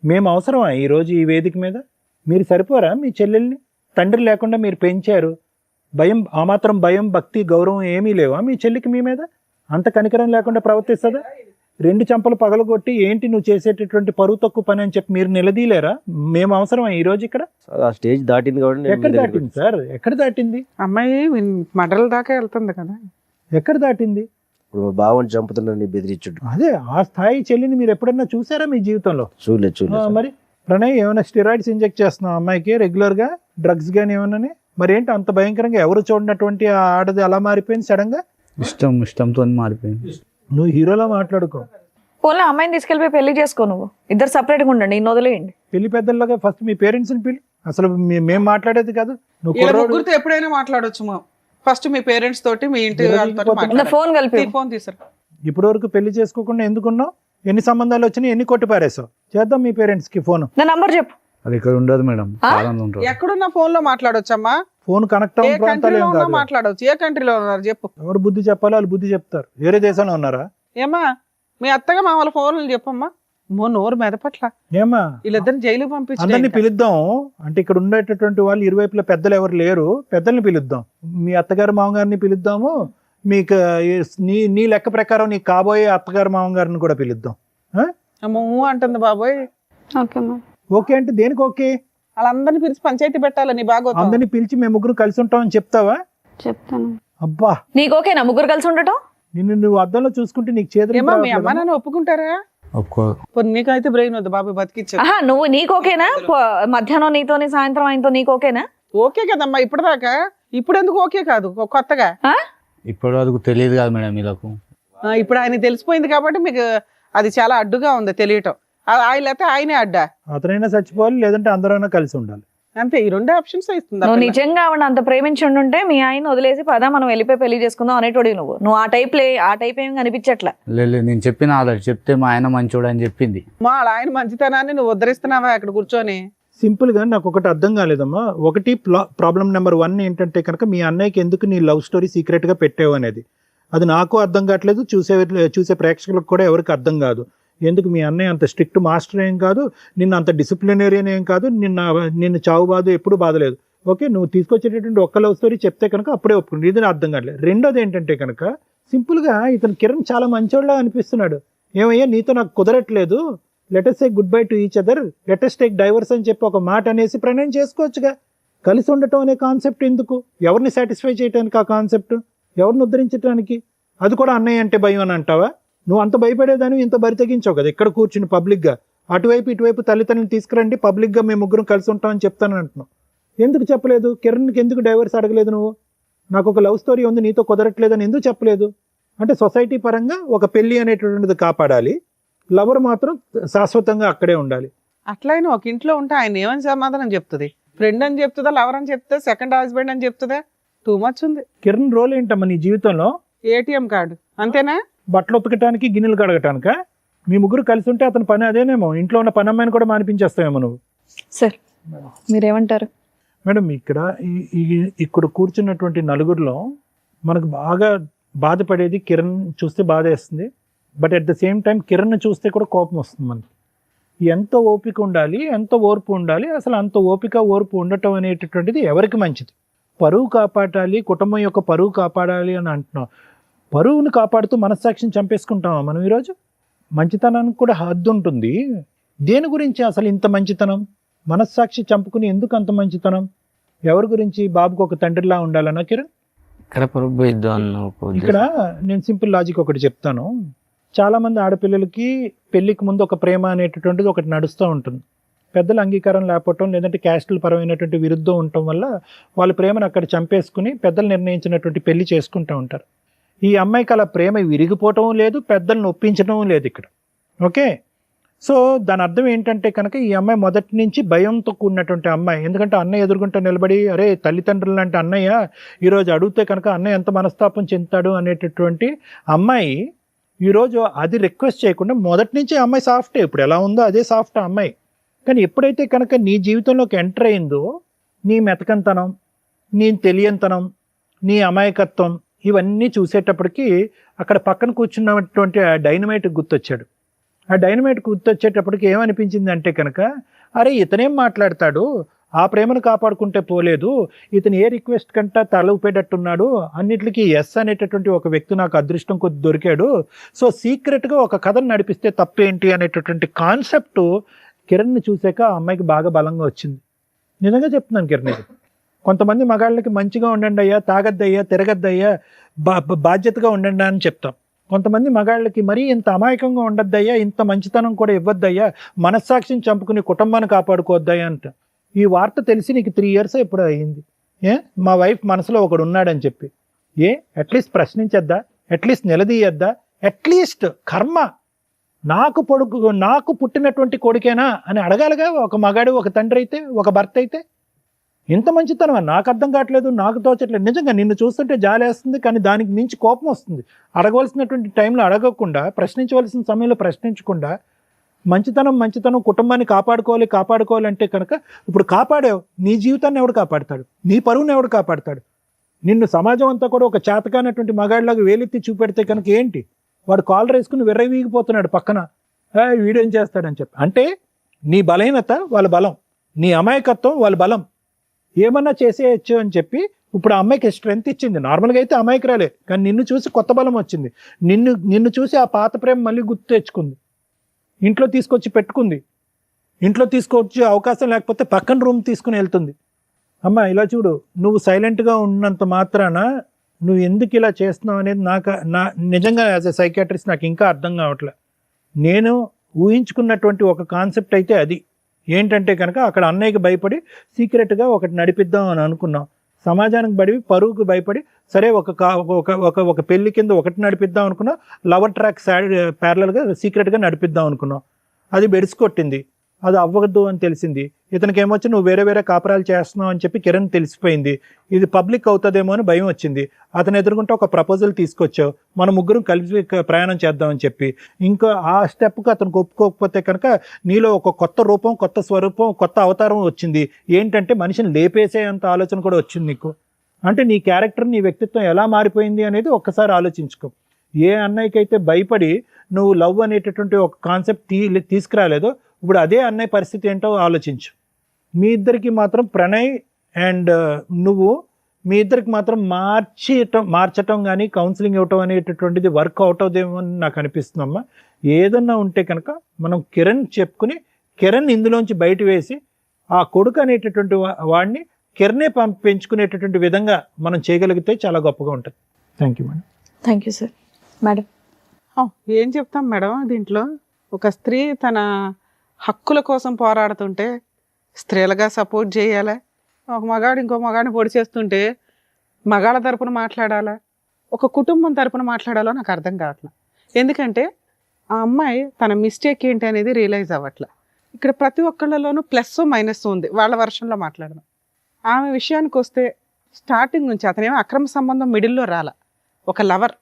మేము అవసరమా ఈరోజు ఈ వేదిక మీద? మీరు సరిపోరా? మీ చెల్లెల్ని తండ్రి లేకుండా మీరు పెంచారు, భయం, ఆ మాత్రం భయం, భక్తి, గౌరవం ఏమీ లేవా మీ చెల్లికి మీ మీద? అంత కనికరం లేకుండా ప్రవర్తిస్తుందా? 2 చంపలు పగలగొట్టి ఏంటి నువ్వు చేసేటటువంటి పరువు తక్కువ పని అని చెప్పి మీరు నిలదీలేరా? మేము అవసరమా ఈ రోజు ఇక్కడ? ఆ స్టేజ్ దాటింది కాబట్టి నేను ఎక్కడ మీ దగ్గరికి దాటింది సార్? ఎక్కడ దాటింది? అమ్మాయి మడల దాకా వెళ్తుంది కదా. ఎక్కడ దాటింది? ఇప్పుడు మా బావని చంపుతున్నాను బెదిరించుడు. అదే ఆ స్థాయి చెల్లిని మీరు ఎప్పుడన్నా చూసారా మీ జీవితంలో? చూడలేదు. మరి ప్రణయ్ ఏమైనా స్టెరాయిడ్స్ ఇంజెక్ట్ చేస్తున్నావు అమ్మాయికి రెగ్యులర్ గా, డ్రగ్స్ గానీ ఏమన్నా? మరి ఏంటి అంత భయంకరంగా ఎవరు చూడనటువంటి ఆ ఆడది అలా మారిపోయింది సడన్ గా? ఇష్టంతో మారిపోయింది. నువ్వు హీరోలా మాట్లాడుకో. పోనీ అమ్మాయిని తీసుకెళ్ళిపోయి పెళ్లి చేసుకో, నువ్వు ఇద్దరు సపరేట్గా ఉండండి, ఇన్ని వదిలేయండి. పెళ్లి పెద్దల్లాగా ఫస్ట్ మీ పేరెంట్స్ ని పిలు. అసలు మేము మాట్లాడేది కాదు. నువ్వు వీళ్ళ కుర్రోడు- ముగ్గురితో ఎప్పుడైనా మాట్లాడొచ్చు. ఫస్ట్ మీ పేరెంట్స్ తోటి, మీ ఇంటి వాళ్ళతో ఫోన్ కలిపి ఫోన్ తీసారు. ఇప్పటి వరకు పెళ్లి చేసుకోకుండా ఎందుకున్నావు? ఎన్ని సంబంధాలు వచ్చినాయి, ఎన్ని కొట్టి పారేసావు? చేద్దాం మీ పేరెంట్స్ కి ఫోన్. నా నంబర్ చెప్పు. అది ఇక్కడ ఉండదు మేడం, చాలా ఉంటుంది. ఎక్కడున్న ఫోన్ లో మాట్లాడొచ్చమ్మా? ఫోన్ కనెక్ట్ ఏ అవ్వని ప్రాంతాలు కంట్రీలో ఏం ఉన్నా కాదు. మాట్లాడవచ్చు. ఏ కంట్రీలో ఉన్నారు చెప్పు. ఎవరు బుద్ధి చెప్పాలో వాళ్ళు బుద్ధి చెప్తారు. వేరే దేశంలో ఉన్నారా? ఏమా మీ అత్తగా మా వాళ్ళ ఫోన్లు చెప్పమ్మా. నోరు మెదపట్ల ఏమా వీళ్ళిద్దరిని జైలుకి అందరినీ పంపించి పిలుద్దాం. అంటే ఇక్కడ ఉండేటటువంటి వాళ్ళు ఇరువైపుల పెద్దలు ఎవరు లేరు, పెద్దల్ని పిలుద్దాం. మీ అత్తగారు మామగారిని పిలుద్దాము. మీకు నీ లెక్క ప్రకారం నీ కాబోయే అత్తగారు మామగారిని కూడా పిలుద్దాం. అంటుంది బాబోయ్. Okay ma'am. ఓకే అంటే దేనికి ఓకే? వాళ్ళందరినీ పిలిచి పంచాయతీ పెట్టాలని బాగా అందరినీ పిలిచి మేము ముగ్గురు కలిసి ఉంటామని చెప్తావా? చెప్తాను. అబ్బా, నీకు ఓకేనా ముగ్గురు కలిసి ఉండటం? నిన్ను నువ్వు అద్దంలో చూసుకుంటే నీకు చేతులు ఏమా మీ అమ్మ నాన్న ఒప్పుకుంటారా? నీకైతే బ్రెయిన్ వద్దు బాబు, బతికిచ్చా. ఆహా, నువ్వు నీకు ఓకేనా? మధ్యాహ్నం నీతోని, సాయంత్రం ఆయనతో నీకు ఓకేనా? ఓకే కదమ్మా ఇప్పటిదాకా. ఇప్పుడు ఎందుకు ఓకే కాదు కొత్తగా? ఇప్పటి వరకు తెలియదు కదా మేడం వీళ్ళకు. ఇప్పుడు ఆయన తెలిసిపోయింది కాబట్టి మీకు అది చాలా అడ్డుగా ఉంది తెలియటం. ఆయన అయితే ఆయనే అడ్డా. అతనైనా చచ్చిపోవాలి, లేదంటే అందరైనా కలిసి ఉండాలి. అంతే, ఈ 2 ఆప్షన్స్ ఇస్తుంది. నువ్వు నిజంగా ఆవిడ అంత ప్రేమించి ఉండుంటే మీ ఆయన వదిలేసి పదా మనం వెళ్ళిపోయి పెళ్లి చేసుకుందాం అనేటోడి. నువ్వు ఆ టైప్ ఏం కనిపించట్లా. లేదు, నేను చెప్పిన ఆల్రెడీ చెప్తే మా ఆయన మంచోడు అని చెప్పింది. మా ఆయన మంచితనాన్ని నువ్వు ఉద్ధరిస్తున్నావా ఇక్కడ కూర్చొని? సింపుల్ గా నాకు ఒకటి అర్థం కాలేదమ్మా. ఒకటి ప్రాబ్లం నెంబర్ 1 ఏంటంటే కనుక మీ అన్నయ్యకి ఎందుకు నీ లవ్ స్టోరీ సీక్రెట్ గా పెట్టావు అనేది. అది నాకు అర్థం కావట్లేదు, చూసే ప్రేక్షకులకు కూడా ఎవరికి అర్థం కాదు. ఎందుకు మీ అన్నయ్య అంత స్ట్రిక్ట్ మాస్టర్ ఏం కాదు, నిన్ను అంత డిసిప్లినరియన్ ఏం కాదు, నిన్ను చావు బాధ ఎప్పుడు బాధలేదు. ఓకే, నువ్వు తీసుకొచ్చేటటువంటి ఒక్క లవ్ స్టోరీ చెప్తే కనుక అప్పుడే ఒప్పుకుంది. ఇది అర్థం కావట్లేదు. రెండోది ఏంటంటే కనుక సింపుల్ గా ఇతను కిరణ్ చాలా మంచోళ్ళ అనిపిస్తున్నాడు. ఏమయ్యా నీతో నాకు కుదరట్లేదు, let's say good bye to each other, let's take divorce అని చెప్పి ఒక మాట అనేసి ప్రణయం చేసుకోవచ్చుగా. కలిసి ఉండటం అనే కాన్సెప్ట్ ఎందుకు? ఎవరిని సాటిస్ఫై చేయడానికి ఆ కాన్సెప్ట్? ఎవరిని ఉద్ధరించడానికి? అది కూడా అన్నయ్య అంటే భయం అని అంటావా? నువ్వు అంత భయపడేదాన్ని ఇంత బరి తెగించావు కదా ఇక్కడ కూర్చుని పబ్లిక్గా. అటువైపు ఇటువైపు తల్లిదండ్రులు తీసుకురండి, పబ్లిక్గా మేము ముగ్గురం కలిసి ఉంటామని చెప్తానని అంటున్నావు. ఎందుకు చెప్పలేదు? కిరణ్కి ఎందుకు డైవర్స్ అడగలేదు నువ్వు? నాకు ఒక లవ్ స్టోరీ ఉంది నీతో కుదరట్లేదని ఎందుకు చెప్పలేదు? అంటే సొసైటీ పరంగా ఒక పెళ్లి అనేటువంటిది కాపాడాలి, లవర్ మాత్రం శాశ్వతంగా అక్కడే ఉండాలి. అట్లయినా ఒక ఇంట్లో ఉంటే ఆయన ఏమని సమాధానం చెప్తుంది? ఫ్రెండ్ అని చెప్తుందా, లవర్ అని చెప్తుందా, సెకండ్ హస్బెండ్ అని చెప్తుందా? టూ మచ్ ఉంది. కిరణ్ రోల్ ఏంటమ్మా నీ జీవితంలో? ఏటీఎం కార్డు అంతేనా? బట్టలు ఉతకటానికి, గిన్నెలు కడగటానిక? మీ ముగ్గురు కలిసి ఉంటే అతని పని అదేనేమో. ఇంట్లో ఉన్న పని అమ్మాయిని కూడా మానిపించేస్తావేమో నువ్వు. సార్ మీరేమంటారు? మేడం ఇక్కడ కూర్చున్నటువంటి నలుగురిలో మనకు బాగా బాధపడేది కిరణ్ చూస్తే బాధ వేస్తుంది. But at the same time Kiran చూస్తే కూడా కోపం వస్తుంది మనకి. ఎంత ఓపిక ఉండాలి, ఎంత ఓర్పు ఉండాలి? అసలు అంత ఓపిక ఓర్పు ఉండటం అనేటటువంటిది ఎవరికి మంచిది? పరువు కాపాడాలి, కుటుంబం యొక్క పరువు కాపాడాలి అని అంటున్నాం. పరువును కాపాడుతూ మనస్సాక్షిని చంపేసుకుంటామా మనం ఈరోజు? మంచితనానికి కూడా హద్దు ఉంటుంది. దేని గురించి అసలు ఇంత మంచితనం? మనస్సాక్షి చంపుకుని ఎందుకు అంత మంచితనం? ఎవరి గురించి? బాబుకు ఒక తండ్రిలా ఉండాలన్నా కిరణ్? ఇక్కడ నేను సింపుల్ లాజిక్ ఒకటి చెప్తాను. చాలా మంది ఆడపిల్లలకి పెళ్లికి ముందు ఒక ప్రేమ అనేటటువంటిది ఒకటి నడుస్తూ ఉంటుంది. పెద్దల అంగీకారం లేకపోవటం, లేదంటే క్యాస్టుల పరమైనటువంటి విరుద్ధం ఉండటం వల్ల వాళ్ళ ప్రేమను అక్కడ చంపేసుకుని పెద్దలు నిర్ణయించినటువంటి పెళ్లి చేసుకుంటూ ఉంటారు. ఈ అమ్మాయికి అలా ప్రేమ విరిగిపోవటం లేదు, పెద్దలను ఒప్పించడం లేదు ఇక్కడ. ఓకే, సో దాని అర్థం ఏంటంటే కనుక ఈ అమ్మాయి మొదటి నుంచి భయంతో కూడినటువంటి అమ్మాయి. ఎందుకంటే అన్నయ్య ఎదుర్కొంటే నిలబడి, అరే తల్లిదండ్రులు లాంటి అన్నయ్య ఈరోజు అడిగితే కనుక అన్నయ్య ఎంత మనస్తాపం చెందుతాడు అనేటటువంటి అమ్మాయి ఈరోజు అది రిక్వెస్ట్ చేయకుండా మొదటి నుంచి అమ్మాయి సాఫ్టే. ఇప్పుడు ఎలా ఉందో అదే సాఫ్ట్ అమ్మాయి. కానీ ఎప్పుడైతే కనుక నీ జీవితంలోకి ఎంటర్ అయిందో నీ మెతకంతనం, నీ తెలియంతనం, నీ అమాయకత్వం ఇవన్నీ చూసేటప్పటికి అక్కడ పక్కన కూర్చున్నటువంటి ఆ డైనమైట్ గుర్తొచ్చాడు. ఆ డైనమైట్ గుర్తొచ్చేటప్పటికి ఏమనిపించింది అంటే కనుక, అరే ఇతనేం మాట్లాడతాడు, ఆ ప్రేమను కాపాడుకుంటే పోలేదు, ఇతను ఏ రిక్వెస్ట్ కంటే తల ఊపేటట్టున్నాడు, అన్నిటికీ ఎస్ అనేటటువంటి ఒక వ్యక్తి నాకు అదృష్టం కొద్ది దొరికాడు, సో సీక్రెట్గా ఒక కథను నడిపిస్తే తప్పేంటి అనేటటువంటి కాన్సెప్ట్ కిరణ్ని చూసాక ఆ అమ్మాయికి బాగా బలంగా వచ్చింది. నిజంగా చెప్తున్నాను కిరణ్, కొంతమంది మగాళ్ళకి మంచిగా ఉండండి అయ్యా, తాగద్దయ్యా, తిరగద్దయ్యా, బాధ్యతగా ఉండండి అని చెప్తాం. కొంతమంది మగాళ్ళకి మరీ ఇంత అమాయకంగా ఉండద్దయ్యా, ఇంత మంచితనం కూడా ఇవ్వద్దయ్యా, మనస్సాక్షిని చంపుకుని కుటుంబాన్ని కాపాడుకోవద్దయ్యా అంట. ఈ వార్త తెలిసి నీకు 3 years ఎప్పుడు అయ్యింది. మా వైఫ్ మనసులో ఒకడు ఉన్నాడని చెప్పి అట్లీస్ట్ ప్రశ్నించద్దా, అట్లీస్ట్ నిలదీయద్దా, అట్లీస్ట్ కర్మ నాకు పుట్టినటువంటి కొడుకేనా అని అడగాలిగా ఒక మగాడు, ఒక తండ్రి అయితే, ఒక భర్త అయితే. ఇంత మంచితనం నాకు అర్థం కావట్లేదు, నాకు తోచట్లేదు. నిజంగా నిన్ను చూస్తుంటే జాలేస్తుంది, కానీ దానికి మించి కోపం వస్తుంది. అడగవలసినటువంటి టైంలో అడగకుండా, ప్రశ్నించవలసిన సమయంలో ప్రశ్నించకుండా, మంచితనం కుటుంబాన్ని కాపాడుకోవాలి అంటే కనుక ఇప్పుడు కాపాడావు, నీ జీవితాన్ని ఎవడు కాపాడతాడు, నీ పరువుని ఎవడు కాపాడతాడు? నిన్ను సమాజం అంతా కూడా ఒక చేతకానటువంటి మగాడిలాగా వేలెత్తి చూపెడితే కనుక ఏంటి, వాడు కాలర్ వేసుకుని విర్రవీగిపోతున్నాడు పక్కన, వీడేం చేస్తాడని చెప్పి. అంటే నీ బలహీనత వాళ్ళ బలం, నీ అమాయకత్వం వాళ్ళ బలం, ఏమన్నా చేసేయచ్చు అని చెప్పి ఇప్పుడు ఆ అమ్మాయికి స్ట్రెంత్ ఇచ్చింది. నార్మల్గా అయితే అమాయకురాలే, కానీ నిన్ను చూసి కొత్త బలం వచ్చింది. నిన్ను చూసి ఆ పాత ప్రేమ మళ్ళీ గుర్తు తెచ్చుకుంది, ఇంట్లో తీసుకొచ్చి పెట్టుకుంది. ఇంట్లో తీసుకొచ్చి అవకాశం లేకపోతే పక్కన రూమ్ తీసుకుని వెళ్తుంది. అమ్మ ఇలా చూడు, నువ్వు సైలెంట్గా ఉన్నంత మాత్రాన నువ్వు ఎందుకు ఇలా చేస్తున్నావు అనేది నా నిజంగా యాజ్ ఎ సైకియాట్రిస్ట్ నాకు ఇంకా అర్థం కావట్లే. నేను ఊహించుకున్నటువంటి ఒక కాన్సెప్ట్ అయితే అది ఏంటంటే కనుక అక్కడ అన్నయ్యకి భయపడి సీక్రెట్గా ఒకటి నడిపిద్దాం అని అనుకున్నాం. సమాజానికి బడి పరువుకు భయపడి సరే ఒక పెళ్లి కింద ఒకటి నడిపిద్దాం అనుకున్నాం, లవర్ ట్రాక్ ప్యారలల్గా సీక్రెట్గా నడిపిద్దాం అనుకున్నాం. అది బెడిసికొట్టింది, అది అవ్వదు అని తెలిసింది. ఇతనికి ఏమొచ్చి నువ్వు వేరే కాపురాలు చేస్తున్నావు అని చెప్పి కిరణ్ తెలిసిపోయింది. ఇది పబ్లిక్ అవుతుందేమో అని భయం వచ్చింది. అతను ఎదుర్కొంటే ఒక ప్రపోజల్ తీసుకొచ్చావు, మన ముగ్గురం కలిసి ప్రయాణం చేద్దామని చెప్పి. ఇంకా ఆ స్టెప్కి అతనికి ఒప్పుకోకపోతే కనుక నీలో ఒక కొత్త రూపం, కొత్త స్వరూపం, కొత్త అవతారం వచ్చింది. ఏంటంటే మనిషిని లేపేసేంత ఆలోచన కూడా వచ్చింది నీకు. అంటే నీ క్యారెక్టర్, నీ వ్యక్తిత్వం ఎలా మారిపోయింది అనేది ఒక్కసారి ఆలోచించుకో. ఏ అన్నయ్యకైతే భయపడి నువ్వు లవ్ అనేటటువంటి ఒక కాన్సెప్ట్ తీసుకురాలేదో, ఇప్పుడు అదే అన్నయ్య పరిస్థితి ఏంటో ఆలోచించు. మీ ఇద్దరికి మాత్రం ప్రణయ్ అండ్ నువ్వు మీ ఇద్దరికి మాత్రం మార్చటం కానీ కౌన్సిలింగ్ ఇవ్వటం అనేటటువంటిది వర్క్ అవుట్ అవుదేమో అని నాకు అనిపిస్తుందమ్మా. ఏదన్నా ఉంటే కనుక మనం కిరణ్ చెప్పుకుని కిరణ్ ఇందులోంచి బయట వేసి ఆ కొడుకు అనేటటువంటి వాడిని కిరణే పెంచుకునేటటువంటి విధంగా మనం చేయగలిగితే చాలా గొప్పగా ఉంటుంది. Thank you madam. Thank you sir. Madam ఏం చెప్తాం మేడం, దీంట్లో ఒక స్త్రీ తన హక్కుల కోసం పోరాడుతుంటే స్త్రీలుగా సపోర్ట్ చేయాలా, ఒక మగాడు ఇంకో మగాడిని పొడి చేస్తుంటే మగాళ్ళ తరపున మాట్లాడాలా, ఒక కుటుంబం తరపున మాట్లాడాలో నాకు అర్థం కావట్లేదు. ఎందుకంటే ఆ అమ్మాయి తన మిస్టేక్ ఏంటి అనేది రియలైజ్ అవ్వట్లే. ఇక్కడ ప్రతి ఒక్కళ్ళలోనూ ప్లస్ మైనస్ ఉంది. వాళ్ళ వర్షంలో మాట్లాడదాం. ఆమె విషయానికి వస్తే స్టార్టింగ్ నుంచి అతనేమో అక్రమ సంబంధం మిడిల్లో రాల, ఒక లవర్,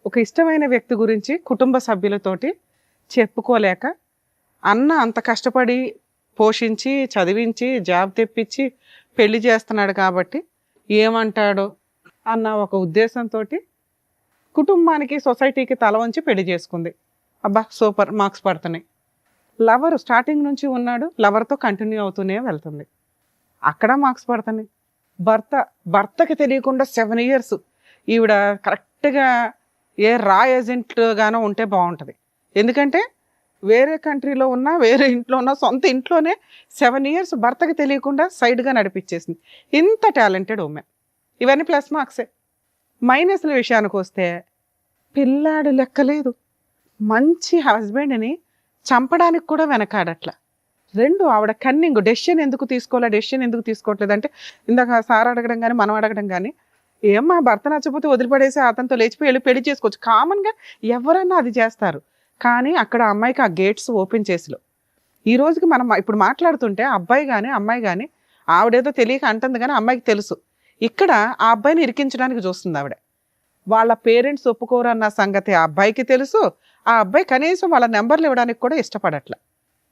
ఒక ఇష్టమైన వ్యక్తి గురించి కుటుంబ సభ్యులతోటి చెప్పుకోలేక అన్న అంత కష్టపడి పోషించి చదివించి జాబ్ తెప్పించి పెళ్లి చేస్తున్నాడు కాబట్టి ఏమంటాడో అన్న ఒక ఉద్దేశంతో కుటుంబానికి సొసైటీకి తల వంచి పెళ్లి చేసుకుంది. అబ్బా సూపర్, మార్క్స్ పడుతున్నాయి. లవర్ స్టార్టింగ్ నుంచి ఉన్నాడు, లవర్తో కంటిన్యూ అవుతూనే వెళ్తుంది, అక్కడ మార్క్స్ పడుతున్నాయి. భర్తకి తెలియకుండా 7 years ఈవిడ కరెక్ట్గా ఏ రా ఏజెంట్గానో ఉంటే బాగుంటుంది. ఎందుకంటే వేరే కంట్రీలో ఉన్నా, వేరే ఇంట్లో ఉన్నా, సొంత ఇంట్లోనే 7 years భర్తకి తెలియకుండా సైడ్గా నడిపించేసింది. ఇంత టాలెంటెడ్ ఉమెన్. ఇవన్నీ ప్లస్ మార్క్సే. మైనస్ల విషయానికి వస్తే పిల్లాడు లెక్కలేదు, మంచి హస్బెండ్ని చంపడానికి కూడా వెనకాడట్ల. 2 ఆవిడ కన్నింగ్, డెసిషన్ ఎందుకు తీసుకోవట్లేదు అంటే ఇందాక సార్ అడగడం కానీ మనం అడగడం కానీ, ఏమ్మా భర్త నచ్చకపోతే వదిలిపడేసి అతనితో లేచిపోయి పెళ్లి చేసుకోవచ్చు, కామన్గా ఎవరైనా అది చేస్తారు. కానీ అక్కడ అమ్మాయికి ఆ గేట్స్ ఓపెన్ చేసిలో ఈ రోజుకి మనం ఇప్పుడు మాట్లాడుతుంటే అబ్బాయి కానీ అమ్మాయి కానీ ఆవిడేదో తెలియక అంటుంది, కానీ అమ్మాయికి తెలుసు ఇక్కడ ఆ అబ్బాయిని ఇరికించడానికి చూస్తుంది ఆవిడ. వాళ్ళ పేరెంట్స్ ఒప్పుకోరు అన్న సంగతి ఆ అబ్బాయికి తెలుసు. ఆ అబ్బాయి కనీసం వాళ్ళ నెంబర్లు ఇవ్వడానికి కూడా ఇష్టపడట్ల.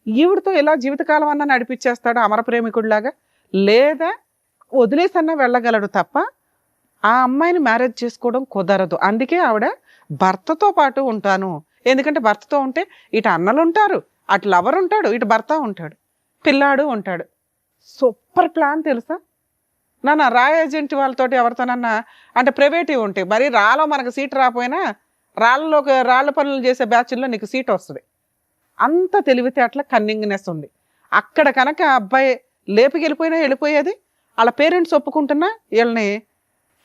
ఈవిడతో ఇలా జీవితకాలం అన్నా నడిపించేస్తాడు అమర ప్రేమికుడిలాగా, లేదా వదిలేసన్నా వెళ్ళగలడు తప్ప ఆ అమ్మాయిని మ్యారేజ్ చేసుకోవడం కుదరదు. అందుకే ఆవిడ భర్తతో పాటు ఉంటాను. ఎందుకంటే భర్తతో ఉంటే ఇటు అన్నలు ఉంటారు, అటు లవర్ ఉంటాడు, ఇటు భర్త ఉంటాడు, పిల్లాడు ఉంటాడు. సూపర్ ప్లాన్ తెలుసా నాన్న. రా ఏజెంట్ వాళ్ళతోటి ఎవరితోనన్నా అంటే ప్రైవేటివ్ ఉంటాయి, మరి రాలో మనకు సీట్ రాకపోయినా రాళ్ళ పనులు చేసే బ్యాచ్ల్లో నీకు సీట్ వస్తుంది. అంత తెలివితేటల కన్నింగ్నెస్ ఉంది. అక్కడ కనుక అబ్బాయి లేపుకెళ్ళిపోయినా వెళ్ళిపోయేది, వాళ్ళ పేరెంట్స్ ఒప్పుకుంటున్నా వీళ్ళని